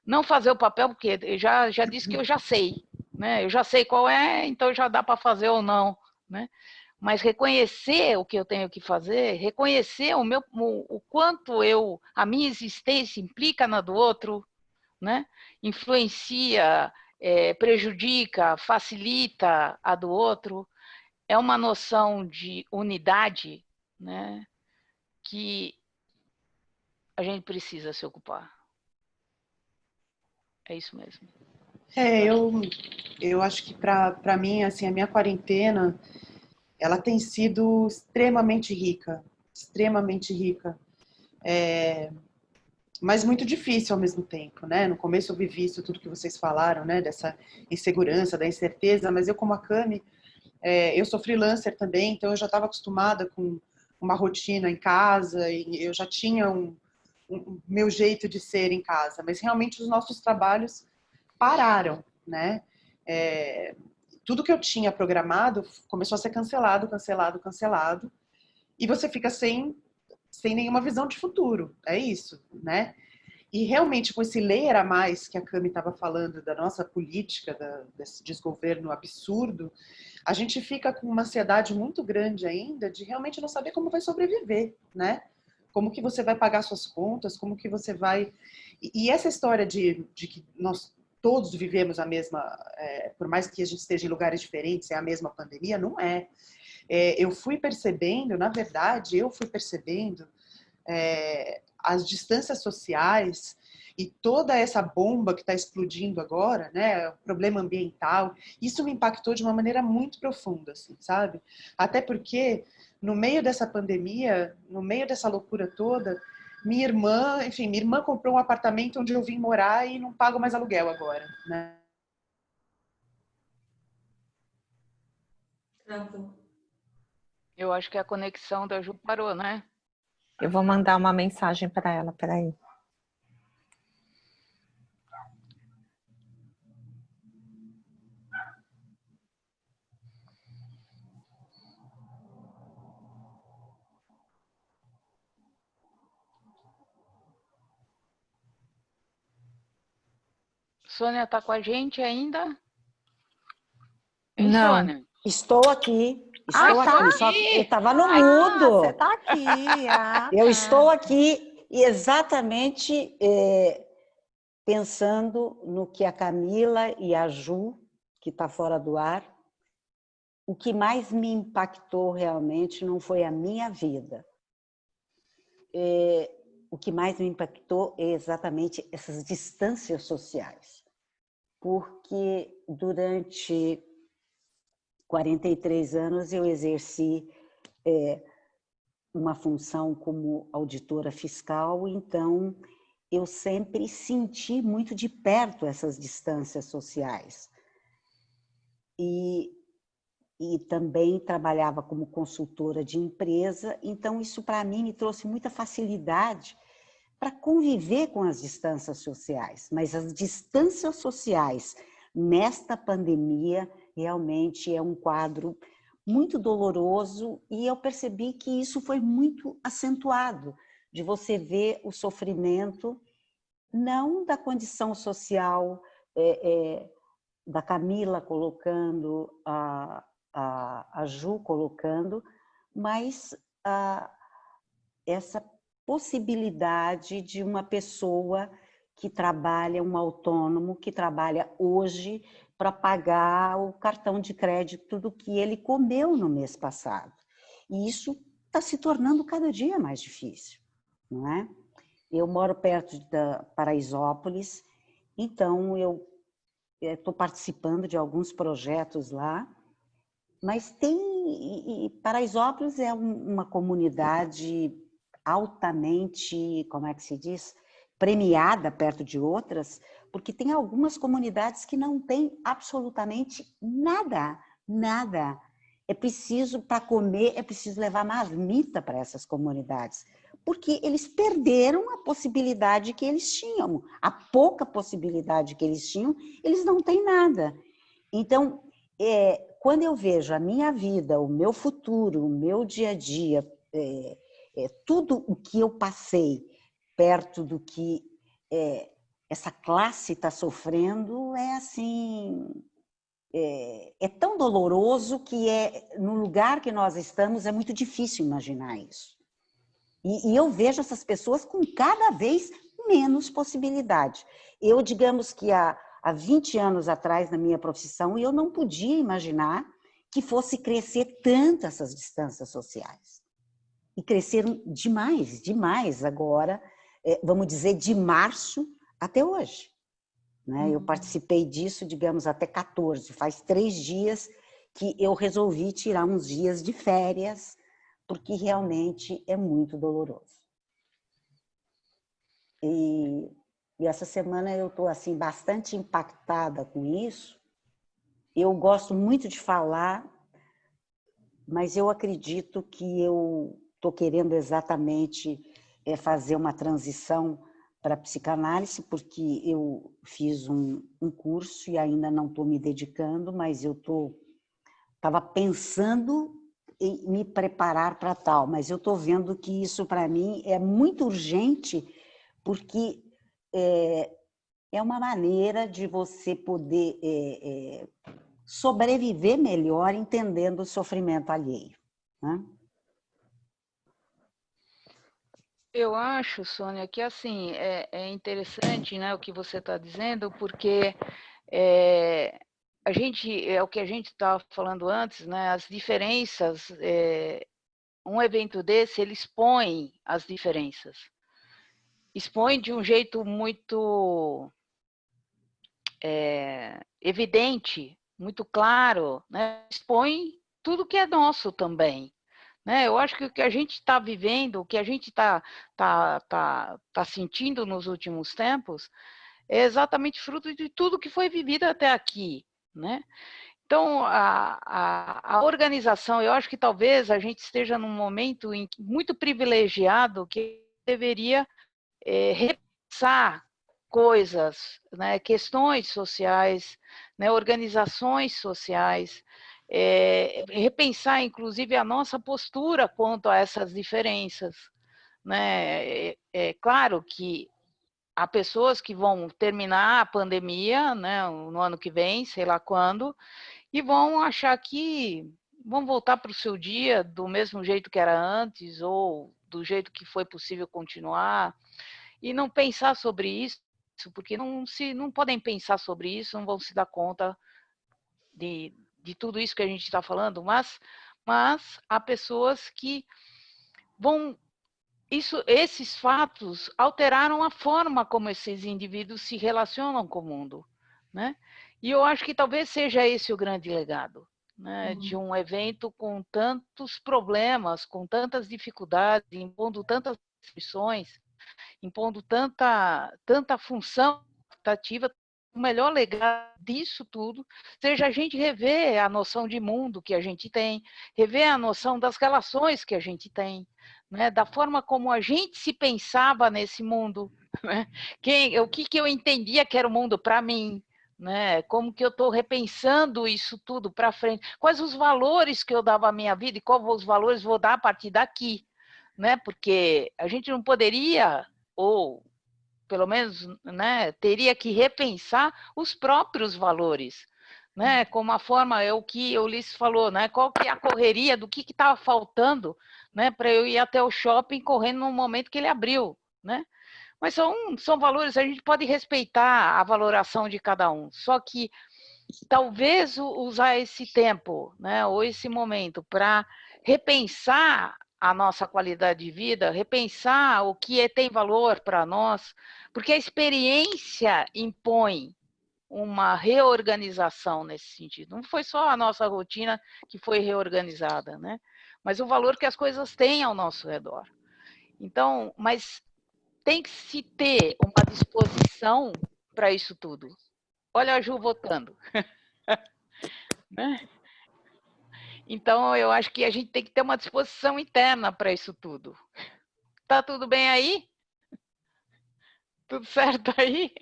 Não fazer o papel, porque eu já disse que eu já sei, né? Eu já sei qual é, então já dá para fazer ou não, né? Mas reconhecer o que eu tenho que fazer, reconhecer o quanto a minha existência implica na do outro, né? Influencia, prejudica, facilita a do outro. é uma noção de unidade, né, que a gente precisa se ocupar. É isso mesmo. Eu acho que para mim, assim, a minha quarentena, ela tem sido extremamente rica, mas muito difícil ao mesmo tempo, né? No começo eu vivi isso tudo que vocês falaram, né? Dessa insegurança, da incerteza, mas eu como a Cami, eu sou freelancer também, então eu já estava acostumada com uma rotina em casa e eu já tinha um meu jeito de ser em casa, mas realmente os nossos trabalhos pararam, né? Tudo que eu tinha programado começou a ser cancelado, e você fica sem nenhuma visão de futuro, é isso, né? E realmente com esse layer a mais que a Cami estava falando da nossa política, desse desgoverno absurdo, a gente fica com uma ansiedade muito grande ainda de realmente não saber como vai sobreviver, né? Como que você vai pagar suas contas, como que você vai... E essa história de que nós todos vivemos a mesma, por mais que a gente esteja em lugares diferentes, é a mesma pandemia, não é. Eu fui percebendo, na verdade, as distâncias sociais e toda essa bomba que está explodindo agora, né, o problema ambiental, isso me impactou de uma maneira muito profunda, assim, sabe? Até porque, no meio dessa pandemia, no meio dessa loucura toda, minha irmã comprou um apartamento onde eu vim morar e não pago mais aluguel agora, né? Eu acho que a conexão da Ju parou, né? Eu vou mandar uma mensagem para ela, peraí. Sônia está com a gente ainda? Hein, Não. Sônia? Estou aqui. Tá Só que eu estava no mudo. Você está aqui. Eu estou aqui exatamente pensando no que a Camila e a Ju, que está fora do ar, o que mais me impactou realmente não foi a minha vida. O que mais me impactou é exatamente essas distâncias sociais. Porque durante 43 anos eu exerci uma função como auditora fiscal, então eu sempre senti muito de perto essas distâncias sociais. E também trabalhava como consultora de empresa, então isso para mim me trouxe muita facilidade para conviver com as distâncias sociais. Mas as distâncias sociais nesta pandemia realmente é um quadro muito doloroso e eu percebi que isso foi muito acentuado, de você ver o sofrimento, não da condição social da Camila colocando, a Ju colocando, mas essa possibilidade de uma pessoa que trabalha, um autônomo, que trabalha hoje para pagar o cartão de crédito do que ele comeu no mês passado. E isso está se tornando cada dia mais difícil, não é? Eu moro perto da Paraisópolis, então eu estou participando de alguns projetos lá, mas Paraisópolis é uma comunidade altamente, como é que se diz, premiada perto de outras, porque tem algumas comunidades que não têm absolutamente nada, nada. É preciso, para comer, é preciso levar marmita para essas comunidades, porque eles perderam a possibilidade que eles tinham, a pouca possibilidade que eles tinham, eles não têm nada. Então, quando eu vejo a minha vida, o meu futuro, o meu dia a dia, tudo o que eu passei perto do que essa classe está sofrendo, é assim, é tão doloroso que no lugar que nós estamos é muito difícil imaginar isso. E eu vejo essas pessoas com cada vez menos possibilidade. Eu, digamos que há 20 anos atrás, na minha profissão, eu não podia imaginar que fosse crescer tanto essas distâncias sociais. E cresceram demais, demais agora, vamos dizer, de março até hoje. Né? Eu participei disso, digamos, até 14. Faz 3 dias que eu resolvi tirar uns dias de férias, porque realmente é muito doloroso. E essa semana eu estou assim, bastante impactada com isso. Eu gosto muito de falar, mas eu acredito que eu estou querendo exatamente fazer uma transição para a psicanálise, porque eu fiz um curso e ainda não estou me dedicando, mas eu estava pensando em me preparar para tal, mas eu estou vendo que isso para mim é muito urgente, porque é uma maneira de você poder sobreviver melhor entendendo o sofrimento alheio. Né? Eu acho, Sônia, que assim é interessante, né, o que você está dizendo, porque a gente é o que a gente estava falando antes, né, as diferenças. Um evento desse ele expõe as diferenças, expõe de um jeito muito evidente, muito claro, né? Expõe tudo que é nosso também. Né? Eu acho que o que a gente está vivendo, o que a gente está sentindo nos últimos tempos, é exatamente fruto de tudo que foi vivido até aqui. Né? Então, a organização, eu acho que talvez a gente esteja num momento muito privilegiado que deveria repensar coisas, né? Questões sociais, né? Organizações sociais, repensar, inclusive, a nossa postura quanto a essas diferenças. Né? É claro que há pessoas que vão terminar a pandemia, né, no ano que vem, sei lá quando, e vão achar que vão voltar para o seu dia do mesmo jeito que era antes, ou do jeito que foi possível continuar, e não pensar sobre isso, porque não podem pensar sobre isso, não vão se dar conta de tudo isso que a gente está falando, mas há pessoas que vão... esses fatos alteraram a forma como esses indivíduos se relacionam com o mundo. Né? E eu acho que talvez seja esse o grande legado, né? De um evento com tantos problemas, com tantas dificuldades, impondo tantas restrições, impondo tanta função ativa. O melhor legado disso tudo seja a gente rever a noção de mundo que a gente tem, rever a noção das relações que a gente tem, né? Da forma como a gente se pensava nesse mundo, né? O que eu entendia que era o mundo para mim, né? Como que eu estou repensando isso tudo para frente, quais os valores que eu dava à minha vida e quais os valores vou dar a partir daqui, né? Porque a gente não poderia, ou pelo menos, né, teria que repensar os próprios valores, né? Como a forma, o que o Ulisses falou, né? Qual que é a correria, do que estava faltando, né, para eu ir até o shopping correndo no momento que ele abriu, né? Mas são valores, a gente pode respeitar a valoração de cada um, só que talvez usar esse tempo, né, ou esse momento para repensar a nossa qualidade de vida, repensar o que tem valor para nós, porque a experiência impõe uma reorganização nesse sentido. Não foi só a nossa rotina que foi reorganizada, né? Mas o valor que as coisas têm ao nosso redor. Então, mas tem que se ter uma disposição para isso tudo. Olha a Ju votando. Né? Então, eu acho que a gente tem que ter uma disposição interna para isso tudo. Tá tudo bem aí? Tudo certo aí?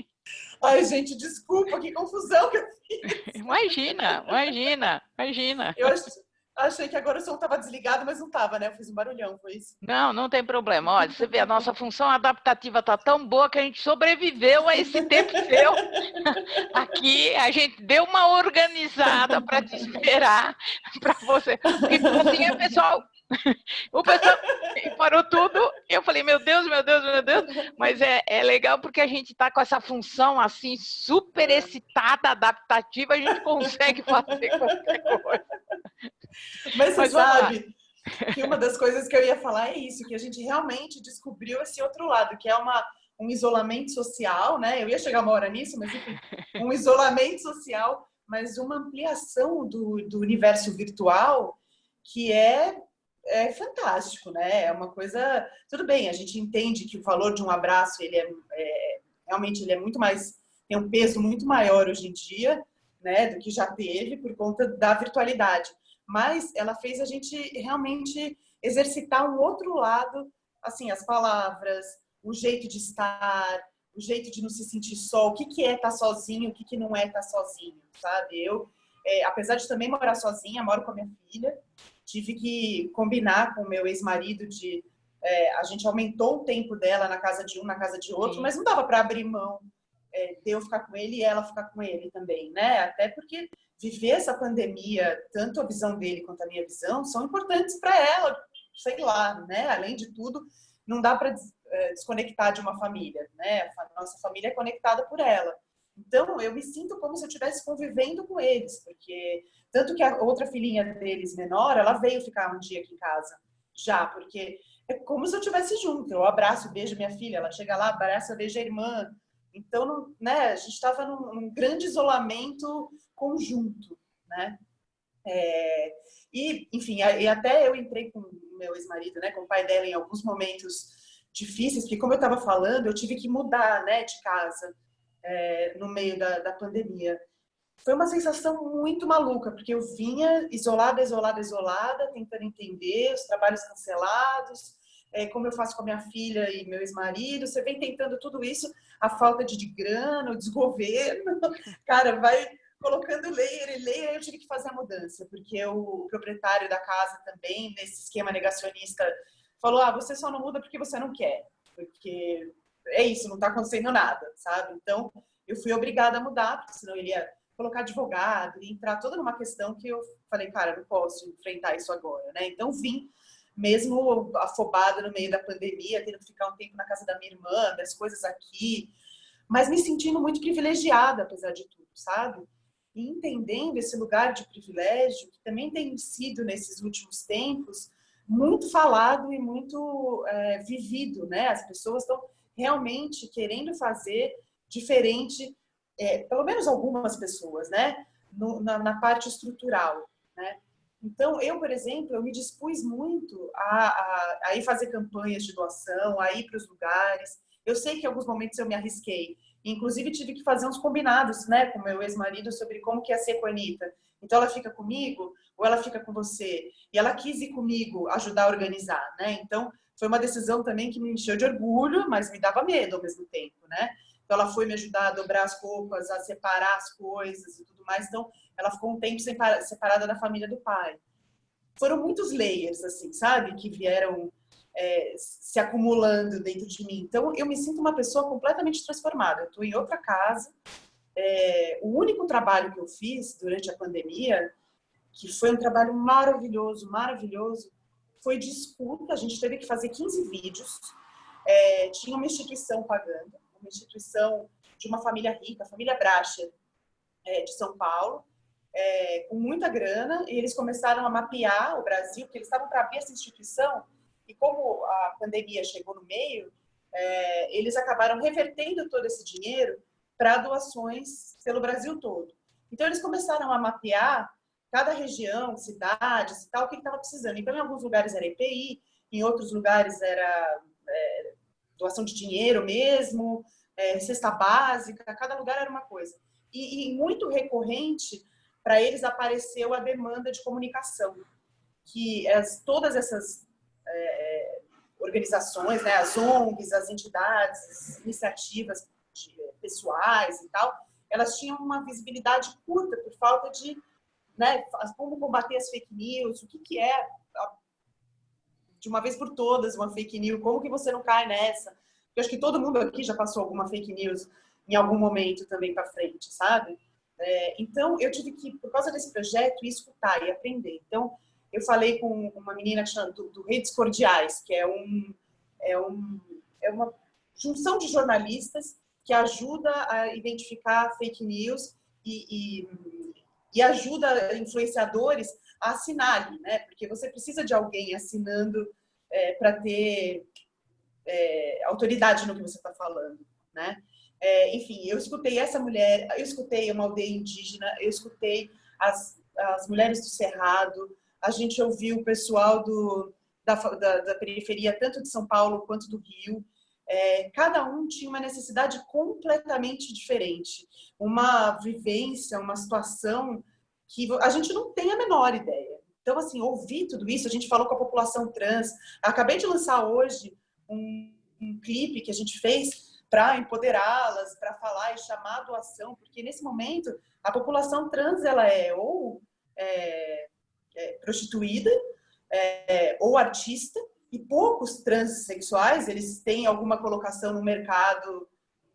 Ai, gente, desculpa, que confusão que eu fiz. Imagina. Eu achei que agora o som estava desligado, mas não estava, né? Eu fiz um barulhão, foi isso? Não tem problema. Olha, você vê, a nossa função adaptativa está tão boa que a gente sobreviveu a esse tempo seu. Aqui a gente deu uma organizada para te esperar, para você. Porque assim, pessoal, O pessoal parou tudo. Eu falei, meu Deus, meu Deus, meu Deus. Mas é legal porque a gente está com essa função assim, super excitada, adaptativa, a gente consegue fazer qualquer coisa. Mas você Mas vamos lá. sabe que uma das coisas que eu ia falar é isso, que a gente realmente descobriu esse outro lado, que é um isolamento social, né? Eu ia chegar uma hora nisso, mas enfim, um isolamento social, mas uma ampliação do universo virtual que é fantástico, né? É uma coisa... Tudo bem, a gente entende que o valor de um abraço, ele realmente ele é muito mais... Tem um peso muito maior hoje em dia, né? Do que já teve por conta da virtualidade. Mas ela fez a gente realmente exercitar um outro lado, assim, as palavras, o jeito de estar, o jeito de não se sentir só, o que é estar sozinho, o que não é estar sozinho, sabe? Eu, apesar de também morar sozinha, moro com a minha filha, tive que combinar com o meu ex-marido a gente aumentou o tempo dela na casa de um, na casa de outro, mas não dava para abrir mão de eu ficar com ele e ela ficar com ele também, né? Até porque viver essa pandemia, tanto a visão dele quanto a minha visão, são importantes para ela, sei lá, né? Além de tudo, não dá para desconectar de uma família, né? A nossa família é conectada por ela. Então, eu me sinto como se eu estivesse convivendo com eles, porque tanto que a outra filhinha deles, menor, ela veio ficar um dia aqui em casa, já, porque é como se eu estivesse junto. Eu abraço, beijo minha filha, ela chega lá, abraça, beija a irmã. Então, né, a gente estava num grande isolamento conjunto, né? E, enfim, e até eu entrei com o meu ex-marido, né, com o pai dela em alguns momentos difíceis, porque como eu estava falando, eu tive que mudar, né, de casa no meio da pandemia. Foi uma sensação muito maluca, porque eu vinha isolada, tentando entender, os trabalhos cancelados, como eu faço com a minha filha e meu ex-marido, você vem tentando tudo isso, a falta de grana, o desgoverno, cara, vai colocando layer e layer, eu tive que fazer a mudança, porque o proprietário da casa também, nesse esquema negacionista, falou, você só não muda porque você não quer, porque é isso, não está acontecendo nada, sabe? Então, eu fui obrigada a mudar, porque senão ele ia colocar advogado, ia entrar toda numa questão que eu falei, cara, não posso enfrentar isso agora, né? Então, vim mesmo afobada no meio da pandemia, tendo que ficar um tempo na casa da minha irmã, das coisas aqui, mas me sentindo muito privilegiada, apesar de tudo, sabe? E entendendo esse lugar de privilégio, que também tem sido, nesses últimos tempos, muito falado e muito vivido, né? As pessoas estão realmente querendo fazer diferente, pelo menos algumas pessoas, né? Na parte estrutural, né? Então, eu, por exemplo, eu me dispus muito a ir fazer campanhas de doação, a ir para os lugares. Eu sei que em alguns momentos eu me arrisquei. Inclusive, tive que fazer uns combinados, né, com meu ex-marido sobre como que ia ser com a Anitta. Então, ela fica comigo ou ela fica com você? E ela quis ir comigo, ajudar a organizar, né? Então, foi uma decisão também que me encheu de orgulho, mas me dava medo ao mesmo tempo, né? Então, ela foi me ajudar a dobrar as roupas, a separar as coisas e tudo mais. Então, ela ficou um tempo separada da família do pai. Foram muitos layers, assim, sabe? Que vieram se acumulando dentro de mim. Então, eu me sinto uma pessoa completamente transformada. Eu estou em outra casa. O único trabalho que eu fiz durante a pandemia, que foi um trabalho maravilhoso, maravilhoso, foi de escuta. A gente teve que fazer 15 vídeos. Tinha uma instituição pagando, uma instituição de uma família rica, a família Bracher, de São Paulo, com muita grana, e eles começaram a mapear o Brasil, porque eles estavam para abrir essa instituição, e como a pandemia chegou no meio, eles acabaram revertendo todo esse dinheiro para doações pelo Brasil todo. Então, eles começaram a mapear cada região, cidades e tal, o que estava precisando. Então, em alguns lugares era EPI, em outros lugares era doação de dinheiro mesmo, cesta básica, cada lugar era uma coisa. E muito recorrente, para eles apareceu a demanda de comunicação, que todas essas organizações, né, as ONGs, as entidades, as iniciativas pessoais e tal, elas tinham uma visibilidade curta por falta de, né, como combater as fake news, o que é, de uma vez por todas, uma fake news, como que você não cai nessa? Eu acho que todo mundo aqui já passou alguma fake news em algum momento também para frente, sabe? Então, eu tive que, por causa desse projeto, escutar e aprender. Então, eu falei com uma menina do Redes Cordiais, que é uma junção de jornalistas que ajuda a identificar fake news e ajuda influenciadores a assinarem, né? Porque você precisa de alguém assinando para ter autoridade no que você está falando, né? Enfim, eu escutei essa mulher, eu escutei uma aldeia indígena, eu escutei as mulheres do Cerrado, a gente ouviu o pessoal da periferia, tanto de São Paulo quanto do Rio. Cada um tinha uma necessidade completamente diferente, uma vivência, uma situação que a gente não tem a menor ideia. Então, assim, ouvir tudo isso, a gente falou com a população trans. Acabei de lançar hoje um clipe que a gente fez para empoderá-las, para falar e chamar a doação, porque nesse momento a população trans ela é ou prostituída ou artista, e poucos transexuais eles têm alguma colocação no mercado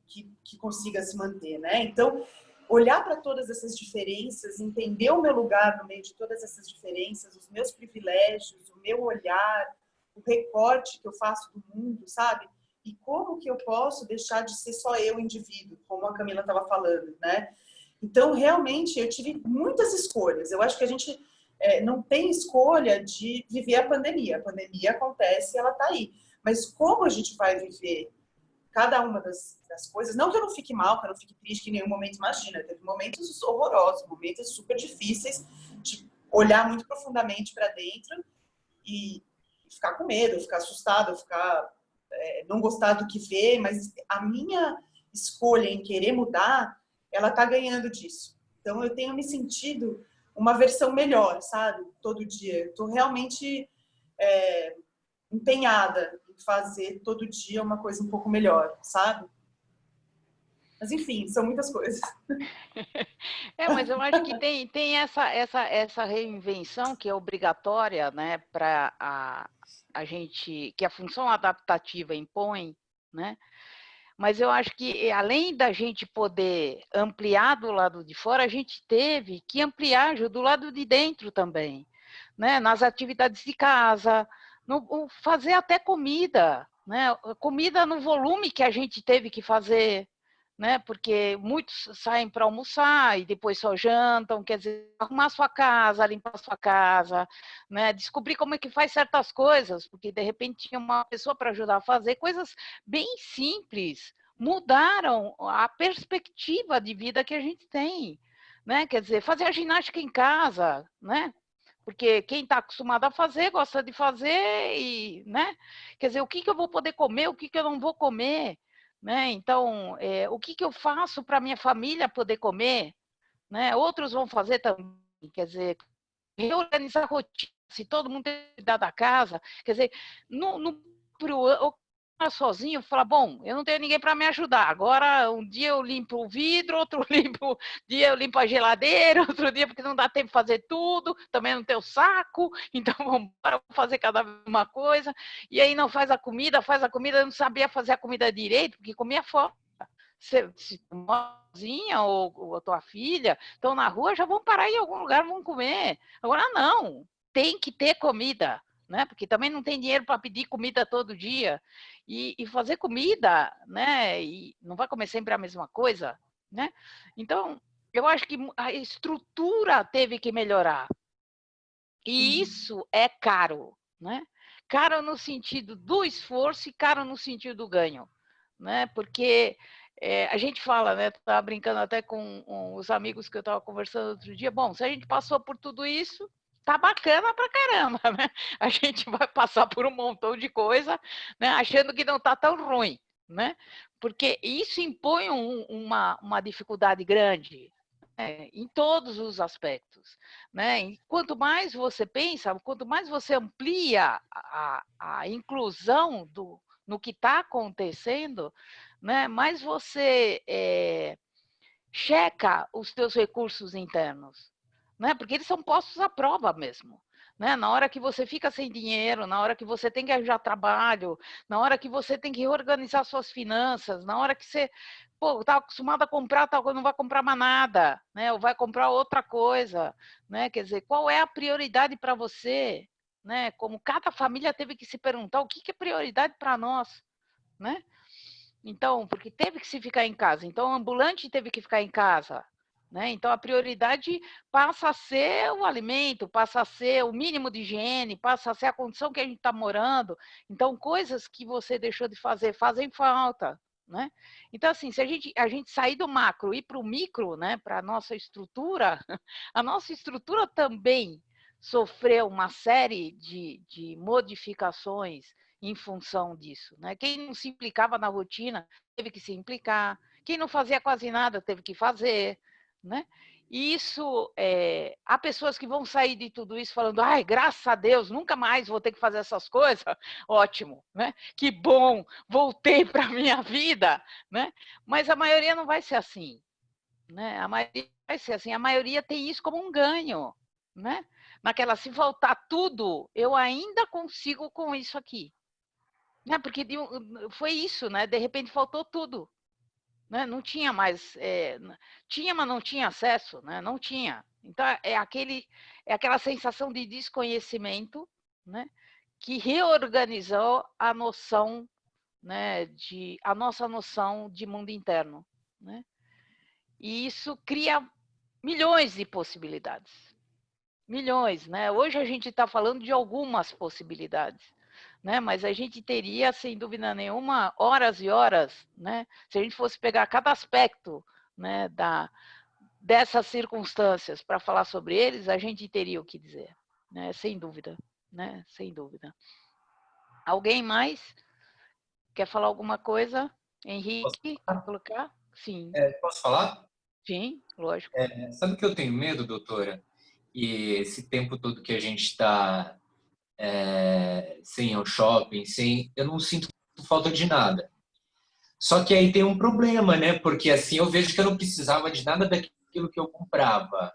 que consiga se manter, né? Então, olhar para todas essas diferenças, entender o meu lugar no meio de todas essas diferenças, os meus privilégios, o meu olhar, o recorte que eu faço do mundo, sabe? E como que eu posso deixar de ser só eu, indivíduo, como a Camila estava falando, né? Então, realmente, eu tive muitas escolhas. Eu acho que a gente não tem escolha de viver a pandemia. A pandemia acontece e ela está aí. Mas como a gente vai viver cada uma das coisas? Não que eu não fique mal, que eu não fique triste em nenhum momento, imagina. Teve momentos horrorosos, momentos super difíceis de olhar muito profundamente para dentro e ficar com medo, ficar assustado, não gostar do que vê, mas a minha escolha em querer mudar, ela tá ganhando disso. Então, eu tenho me sentido uma versão melhor, sabe? Todo dia. Estou realmente empenhada em fazer todo dia uma coisa um pouco melhor, sabe? Mas, enfim, são muitas coisas. Mas eu acho que tem essa reinvenção que é obrigatória, né, para a gente, que a função adaptativa impõe, né? Mas eu acho que, além da gente poder ampliar do lado de fora, a gente teve que ampliar do lado de dentro também, né? Nas atividades de casa, fazer até comida, né? Comida no volume que a gente teve que fazer, né? Porque muitos saem para almoçar e depois só jantam, quer dizer, arrumar sua casa, limpar sua casa, né? Descobrir como é que faz certas coisas, porque de repente tinha uma pessoa para ajudar a fazer coisas bem simples, mudaram a perspectiva de vida que a gente tem, né? Quer dizer, fazer a ginástica em casa, né? Porque quem está acostumado a fazer, gosta de fazer, e, né? Quer dizer, o que eu vou poder comer, o que eu não vou comer, né? Então, o que eu faço para minha família poder comer, né? Outros vão fazer também, quer dizer, reorganizar a rotina, se todo mundo cuidar da casa, quer dizer, sozinho, falar, bom, eu não tenho ninguém para me ajudar, agora um dia eu limpo o vidro, outro dia eu limpo a geladeira, outro dia porque não dá tempo de fazer tudo, também não tenho saco, então vamos fazer cada vez uma coisa, e aí não faz a comida, eu não sabia fazer a comida direito, porque comia fora. Se sozinha ou a tua filha estão na rua, já vão parar em algum lugar, vão comer. Agora não, tem que ter comida, né? Porque também não tem dinheiro para pedir comida todo dia. E fazer comida, né? E não vai comer sempre a mesma coisa, né? Então, eu acho que a estrutura teve que melhorar. E isso é caro, né? Caro no sentido do esforço e caro no sentido do ganho, né? Porque a gente fala, né? Estava brincando até com os amigos que eu estava conversando outro dia. Bom, se a gente passou por tudo isso, tá bacana pra caramba, né? A gente vai passar por um montão de coisa, né? Achando que não tá tão ruim, né? Porque isso impõe uma dificuldade grande, em todos os aspectos, né? E quanto mais você pensa, quanto mais você amplia a inclusão no que está acontecendo, né? Mais você checa os teus recursos internos, né? Porque eles são postos à prova mesmo, né? Na hora que você fica sem dinheiro, na hora que você tem que arranjar trabalho, na hora que você tem que reorganizar suas finanças, na hora que você está acostumado a comprar tal coisa, não vai comprar mais nada, né? Ou vai comprar outra coisa, né? Quer dizer, qual é a prioridade para você, né? Como cada família teve que se perguntar o que é prioridade para nós, né? Então, porque teve que se ficar em casa, então o ambulante teve que ficar em casa, né? Então a prioridade passa a ser o alimento, passa a ser o mínimo de higiene, passa a ser a condição que a gente está morando. Então, coisas que você deixou de fazer fazem falta, né? Então, assim, se a gente sair do macro e ir para o micro, né? Para a nossa estrutura também sofreu uma série de modificações em função disso, né? Quem não se implicava na rotina teve que se implicar, quem não fazia quase nada teve que fazer, né? E isso, há pessoas que vão sair de tudo isso falando, ai, graças a Deus, nunca mais vou ter que fazer essas coisas, ótimo, né? Que bom, voltei para a minha vida, né? Mas a maioria não vai ser assim, né? A maioria vai ser assim, a maioria tem isso como um ganho, né? Naquela, se faltar tudo, eu ainda consigo com isso aqui, né? Porque foi isso, né? De repente faltou tudo, né? Não tinha mais, tinha, mas não tinha acesso, né? Não tinha. Então é aquela sensação de desconhecimento, né? Que reorganizou a noção, né? A nossa noção de mundo interno, né? E isso cria milhões de possibilidades, milhões, né? Hoje a gente está falando de algumas possibilidades, né? Mas a gente teria, sem dúvida nenhuma, horas e horas, né? Se a gente fosse pegar cada aspecto, né, dessas circunstâncias para falar sobre eles, a gente teria o que dizer, né? Sem dúvida, né? Sem dúvida. Alguém mais quer falar alguma coisa? Henrique, quer colocar? Sim. Posso falar? Sim, lógico. Sabe o que eu tenho medo, doutora? E esse tempo todo que a gente está sem ir ao shopping, eu não sinto falta de nada. Só que aí tem um problema, né? Porque assim eu vejo que eu não precisava de nada daquilo que eu comprava.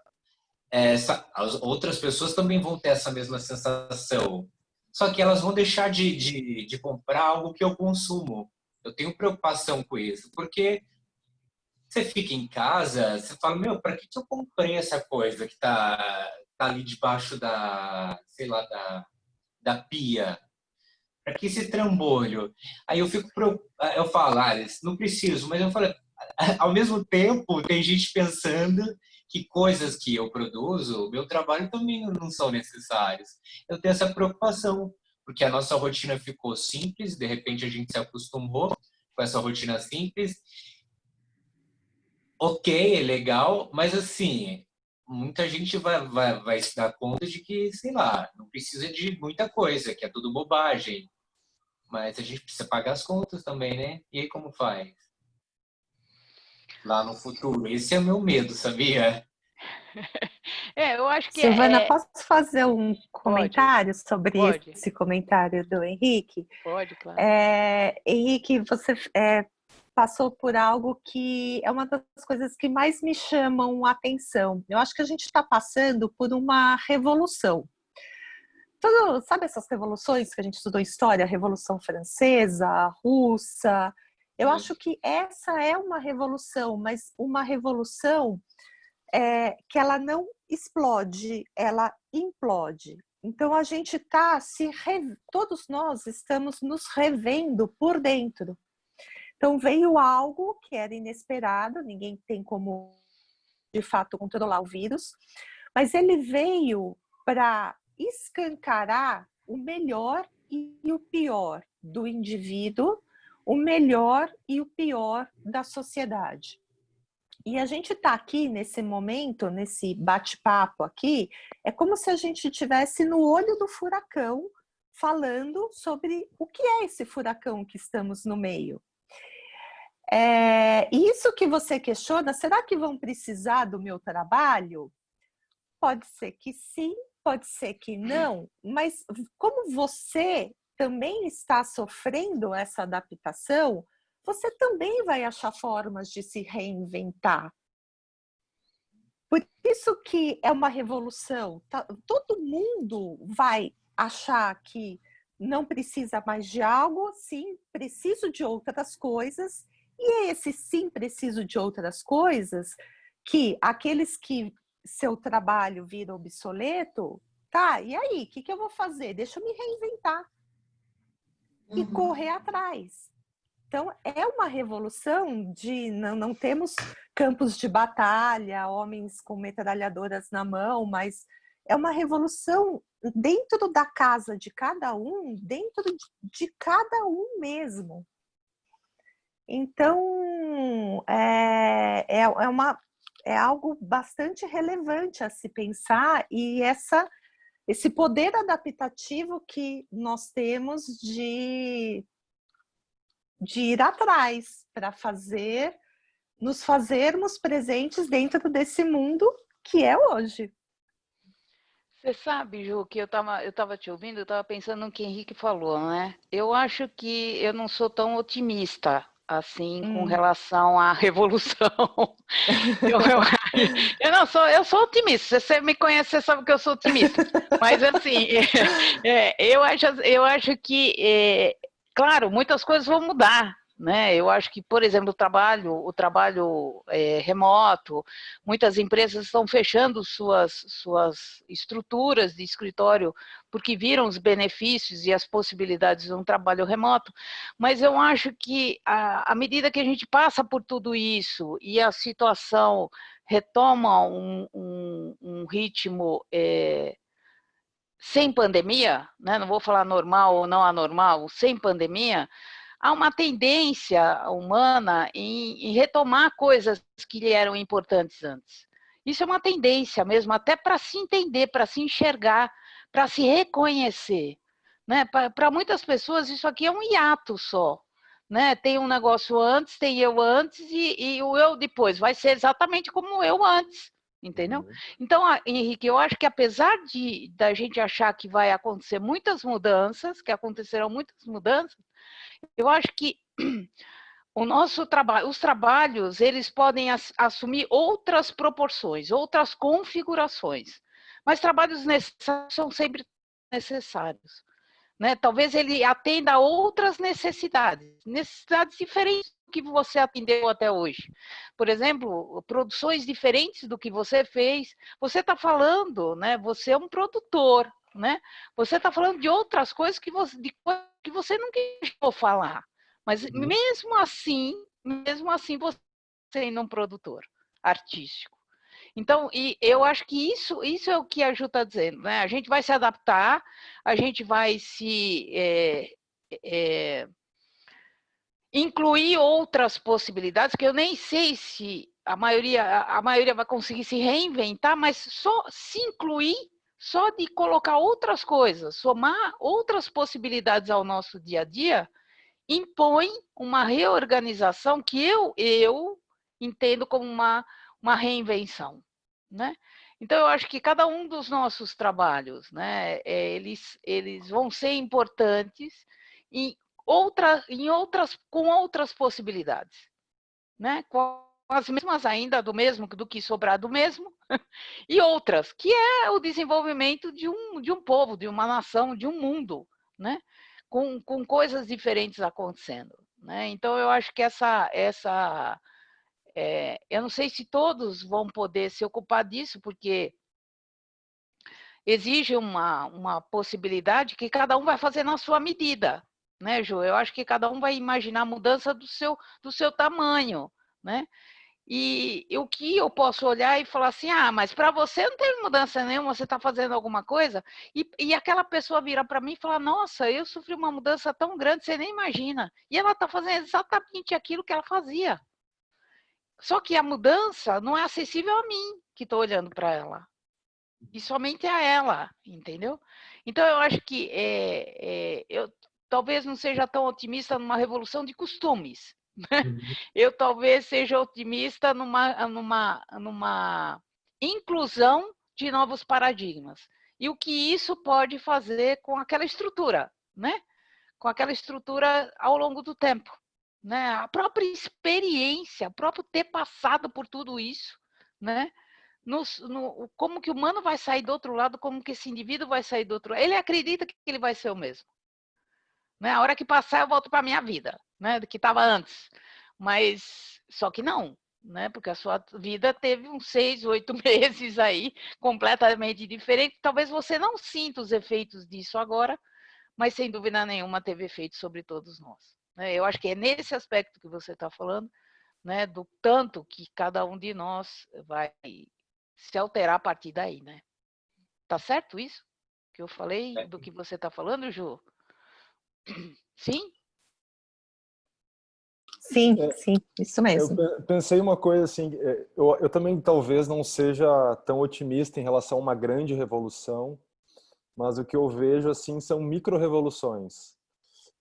As outras pessoas também vão ter essa mesma sensação. Só que elas vão deixar de comprar algo que eu consumo. Eu tenho preocupação com isso, porque você fica em casa, você fala, meu, para que eu comprei essa coisa que tá ali debaixo sei lá, da pia? Para que esse trambolho? Aí eu fico preocupado, eu falo, não preciso, mas eu falo, ao mesmo tempo, tem gente pensando que coisas que eu produzo, o meu trabalho também não são necessários. Eu tenho essa preocupação, porque a nossa rotina ficou simples, de repente a gente se acostumou com essa rotina simples. Ok, é legal, mas assim, muita gente vai se dar conta de que, sei lá, não precisa de muita coisa, que é tudo bobagem. Mas a gente precisa pagar as contas também, né? E aí como faz? Lá no futuro. Esse é o meu medo, sabia? Eu acho que Silvana, posso fazer um comentário sobre pode. esse comentário do Henrique? Pode, claro. Henrique, você passou por algo que é uma das coisas que mais me chamam a atenção. Eu acho que a gente está passando por uma revolução. Sabe essas revoluções que a gente estudou em história? A Revolução Francesa, a Russa. Eu acho que essa é uma revolução, mas uma revolução que ela não explode, ela implode. Então a gente está todos nós estamos nos revendo por dentro. Então veio algo que era inesperado, ninguém tem como de fato controlar o vírus, mas ele veio para escancarar o melhor e o pior do indivíduo, o melhor e o pior da sociedade. E a gente está aqui nesse momento, nesse bate-papo aqui, é como se a gente estivesse no olho do furacão, falando sobre o que é esse furacão que estamos no meio. Isso que você questiona, será que vão precisar do meu trabalho? Pode ser que sim, pode ser que não, mas como você também está sofrendo essa adaptação, você também vai achar formas de se reinventar. Por isso que é uma revolução. Todo mundo vai achar que não precisa mais de algo, sim, preciso de outras coisas. E é esse sim, preciso de outras coisas, que aqueles que seu trabalho vira obsoleto, tá, e aí, o que eu vou fazer? Deixa eu me reinventar e correr atrás. Então, é uma revolução de não temos campos de batalha, homens com metralhadoras na mão, mas é uma revolução dentro da casa de cada um, dentro de cada um mesmo. Então, é algo bastante relevante a se pensar, e esse poder adaptativo que nós temos de ir atrás para nos fazermos presentes dentro desse mundo que é hoje. Você sabe, Ju, que eu tava te ouvindo, eu estava pensando no que o Henrique falou, né? Eu acho que eu não sou tão otimista assim com relação à revolução. Eu sou otimista. Se você me conhece, você sabe que eu sou otimista. Mas assim, eu acho que, claro, muitas coisas vão mudar. Né? Eu acho que, por exemplo, o trabalho remoto, muitas empresas estão fechando suas estruturas de escritório porque viram os benefícios e as possibilidades de um trabalho remoto, mas eu acho que à medida que a gente passa por tudo isso e a situação retoma um ritmo sem pandemia, né? Não vou falar normal ou não anormal, sem pandemia, há uma tendência humana em retomar coisas que lhe eram importantes antes. Isso é uma tendência mesmo, até para se entender, para se enxergar, para se reconhecer. Né? Para muitas pessoas, isso aqui é um hiato só. Né? Tem um negócio antes, tem eu antes e o eu depois. Vai ser exatamente como o eu antes. Entendeu? Então, Henrique, eu acho que apesar da gente achar que vai acontecer muitas mudanças, que acontecerão muitas mudanças, eu acho que o nosso trabalho, os trabalhos, eles podem assumir outras proporções, outras configurações, mas trabalhos necessários são sempre necessários. Né? Talvez ele atenda a outras necessidades diferentes do que você atendeu até hoje. Por exemplo, produções diferentes do que você fez. Você está falando, né? Você é um produtor, né? Você está falando de outras coisas que você não quis falar. Mas mesmo assim você é um produtor artístico. Então, eu acho que isso é o que a Ju está dizendo, né? A gente vai se adaptar, a gente vai se incluir outras possibilidades, que eu nem sei se a maioria vai conseguir se reinventar, mas só se incluir, só de colocar outras coisas, somar outras possibilidades ao nosso dia a dia, impõe uma reorganização que eu entendo como uma reinvenção. Né? Então, eu acho que cada um dos nossos trabalhos, né, eles vão ser importantes com outras possibilidades. Né? Com as mesmas ainda do que sobrar do mesmo, e outras, que é o desenvolvimento de um povo, de uma nação, de um mundo, né? Com coisas diferentes acontecendo. Né? Então, eu acho que eu não sei se todos vão poder se ocupar disso, porque exige uma possibilidade que cada um vai fazer na sua medida, né, Ju? Eu acho que cada um vai imaginar a mudança do seu tamanho, né? E o que eu posso olhar e falar assim, mas para você não teve mudança nenhuma, você está fazendo alguma coisa? E aquela pessoa vira para mim e fala, nossa, eu sofri uma mudança tão grande, você nem imagina. E ela está fazendo exatamente aquilo que ela fazia. Só que a mudança não é acessível a mim, que estou olhando para ela. E somente a ela, entendeu? Então, eu acho que eu talvez não seja tão otimista numa revolução de costumes. Né? Eu talvez seja otimista numa inclusão de novos paradigmas. E o que isso pode fazer com aquela estrutura, né? Com aquela estrutura ao longo do tempo. Né? A própria experiência, o próprio ter passado por tudo isso, né? como que o humano vai sair do outro lado, como que esse indivíduo vai sair do outro lado. Ele acredita que ele vai ser o mesmo. Né? A hora que passar, eu volto para a minha vida, né? Do que estava antes. Mas só que não, né? Porque a sua vida teve uns 6, 8 meses aí, completamente diferente. Talvez você não sinta os efeitos disso agora, mas sem dúvida nenhuma teve efeito sobre todos nós. Né? Eu acho que é nesse aspecto que você está falando, né? Do tanto que cada um de nós vai se alterar a partir daí, né? Tá certo isso que eu falei do que você está falando, Ju? Sim? Sim, sim, isso mesmo. Eu pensei uma coisa assim, eu também talvez não seja tão otimista em relação a uma grande revolução, mas o que eu vejo assim são micro-revoluções.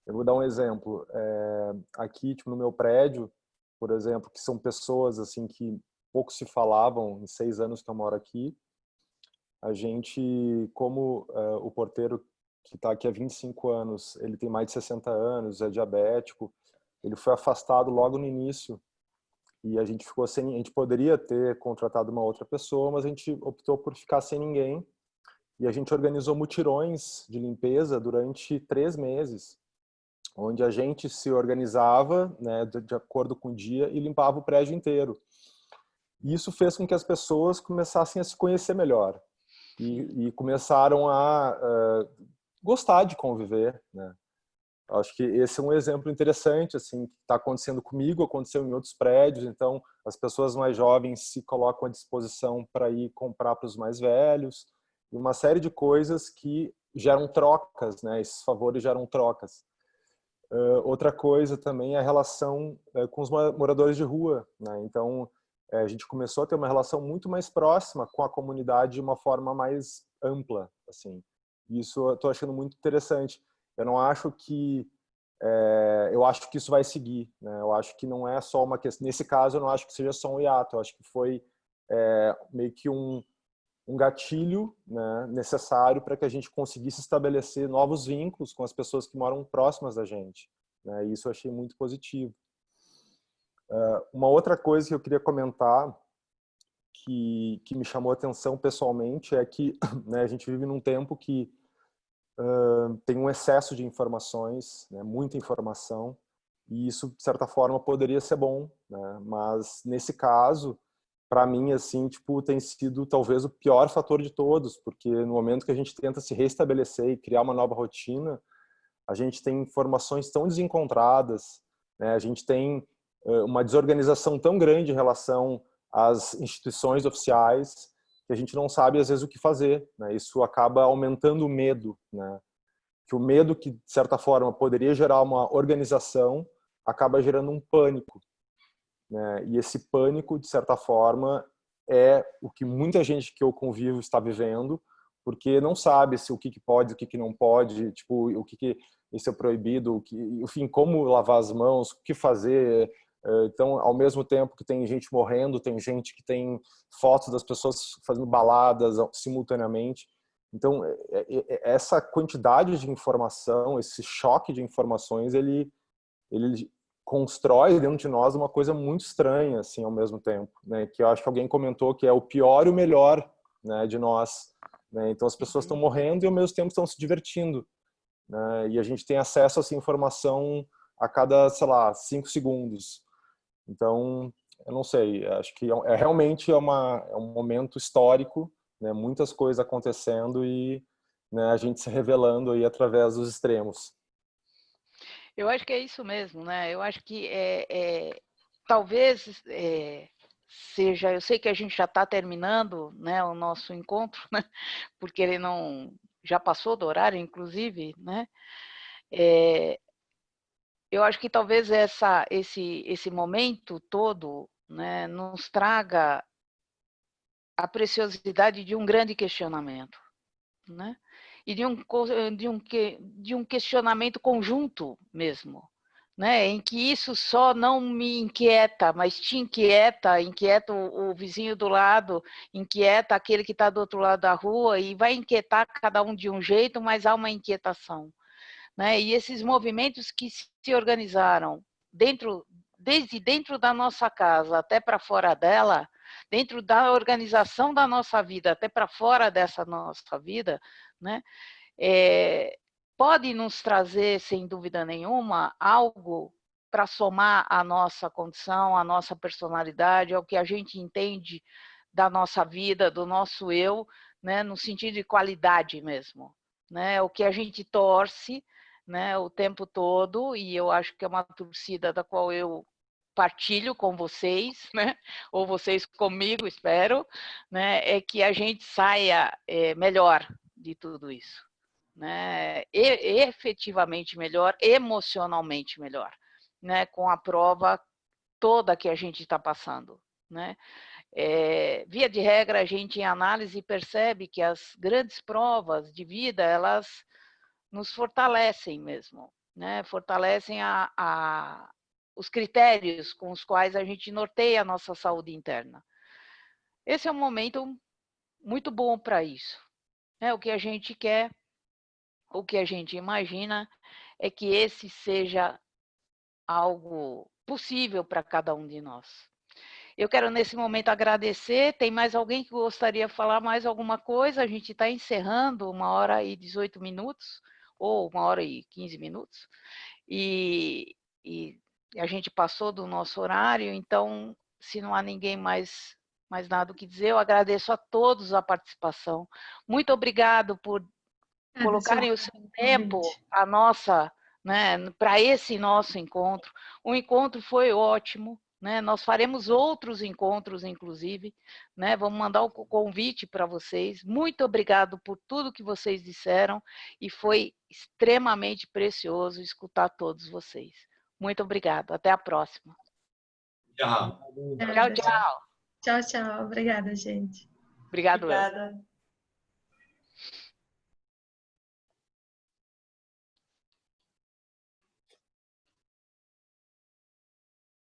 Eu vou dar um exemplo. Aqui, tipo, no meu prédio, por exemplo, que são pessoas assim que pouco se falavam em 6 anos que eu moro aqui, a gente, como o porteiro que está aqui há 25 anos, ele tem mais de 60 anos, é diabético, ele foi afastado logo no início e a gente ficou sem, a gente poderia ter contratado uma outra pessoa, mas a gente optou por ficar sem ninguém e a gente organizou mutirões de limpeza durante 3 meses, onde a gente se organizava, né, de acordo com o dia e limpava o prédio inteiro. E isso fez com que as pessoas começassem a se conhecer melhor e começaram a gostar de conviver, né? Acho que esse é um exemplo interessante, assim, que está acontecendo comigo, aconteceu em outros prédios. Então, as pessoas mais jovens se colocam à disposição para ir comprar para os mais velhos, e uma série de coisas que geram trocas, né? Esses favores geram trocas. Outra coisa também é a relação com os moradores de rua, né? Então, a gente começou a ter uma relação muito mais próxima com a comunidade de uma forma mais ampla, assim. Isso eu estou achando muito interessante. Eu não acho que eu acho que isso vai seguir, né? Eu acho que não é só uma questão. Nesse caso, eu não acho que seja só um hiato. Eu acho que foi meio que um gatilho, né, necessário para que a gente conseguisse estabelecer novos vínculos com as pessoas que moram próximas da gente, né? E isso eu achei muito positivo. Uma outra coisa que eu queria comentar que me chamou a atenção pessoalmente é que, né, a gente vive num tempo que tem um excesso de informações, né, muita informação, e isso, de certa forma, poderia ser bom, né? Mas, nesse caso, para mim, assim, tipo, tem sido talvez o pior fator de todos, porque no momento que a gente tenta se restabelecer e criar uma nova rotina, a gente tem informações tão desencontradas, né? A gente tem uma desorganização tão grande em relação às instituições oficiais, que a gente não sabe, às vezes, o que fazer, né? Isso acaba aumentando o medo, né? Que o medo que, de certa forma, poderia gerar uma organização, acaba gerando um pânico, né? E esse pânico, de certa forma, é o que muita gente que eu convivo está vivendo, porque não sabe se o que pode, o que não pode, tipo, o que isso é proibido, enfim, como lavar as mãos, o que fazer. Então, ao mesmo tempo que tem gente morrendo, tem gente que tem fotos das pessoas fazendo baladas simultaneamente. Então, essa quantidade de informação, esse choque de informações, ele constrói dentro de nós uma coisa muito estranha, assim, ao mesmo tempo, né? Que eu acho que alguém comentou que é o pior e o melhor, né, de nós, né? Então, as pessoas estão morrendo e, ao mesmo tempo, estão se divertindo, né? E a gente tem acesso a essa informação a cada, sei lá, 5 segundos. Então, eu não sei, acho que realmente um momento histórico, né? Muitas coisas acontecendo e, né, a gente se revelando aí através dos extremos. Eu acho que é isso mesmo, né? Eu acho que talvez seja, eu sei que a gente já está terminando, né, o nosso encontro, né? Porque ele não já passou do horário, inclusive, né? Eu acho que talvez esse momento todo, né, nos traga a preciosidade de um grande questionamento, né? E de um questionamento conjunto mesmo, né? Em que isso só não me inquieta, mas te inquieta o vizinho do lado, inquieta aquele que está do outro lado da rua e vai inquietar cada um de um jeito, mas há uma inquietação, né? E esses movimentos que se organizaram desde dentro da nossa casa até para fora dela, dentro da organização da nossa vida, até para fora dessa nossa vida, né, pode nos trazer, sem dúvida nenhuma, algo para somar a nossa condição, a nossa personalidade, ao que a gente entende da nossa vida, do nosso eu, né, no sentido de qualidade mesmo, né, o que a gente torce, né, o tempo todo, e eu acho que é uma torcida da qual eu partilho com vocês, né, ou vocês comigo, espero, né, é que a gente saia melhor de tudo isso, né, efetivamente melhor, emocionalmente melhor, né, com a prova toda que a gente está passando, né. Via de regra, a gente em análise percebe que as grandes provas de vida, elas nos fortalecem mesmo, né? Fortalecem os critérios com os quais a gente norteia a nossa saúde interna. Esse é um momento muito bom para isso, né? O que a gente quer, o que a gente imagina é que esse seja algo possível para cada um de nós. Eu quero, nesse momento, agradecer. Tem mais alguém que gostaria de falar mais alguma coisa? A gente está encerrando 1h18, ou 1h15, e a gente passou do nosso horário, então, se não há ninguém mais nada o que dizer, eu agradeço a todos a participação. Muito obrigado por colocarem o seu tempo, né, para esse nosso encontro. O encontro foi ótimo, né? Nós faremos outros encontros, inclusive, né? Vamos mandar o convite para vocês. Muito obrigado por tudo que vocês disseram e foi extremamente precioso escutar todos vocês. Muito obrigado. Até a próxima. Tchau. Tchau, tchau. Tchau, tchau. Obrigada, gente. Obrigado. Obrigada.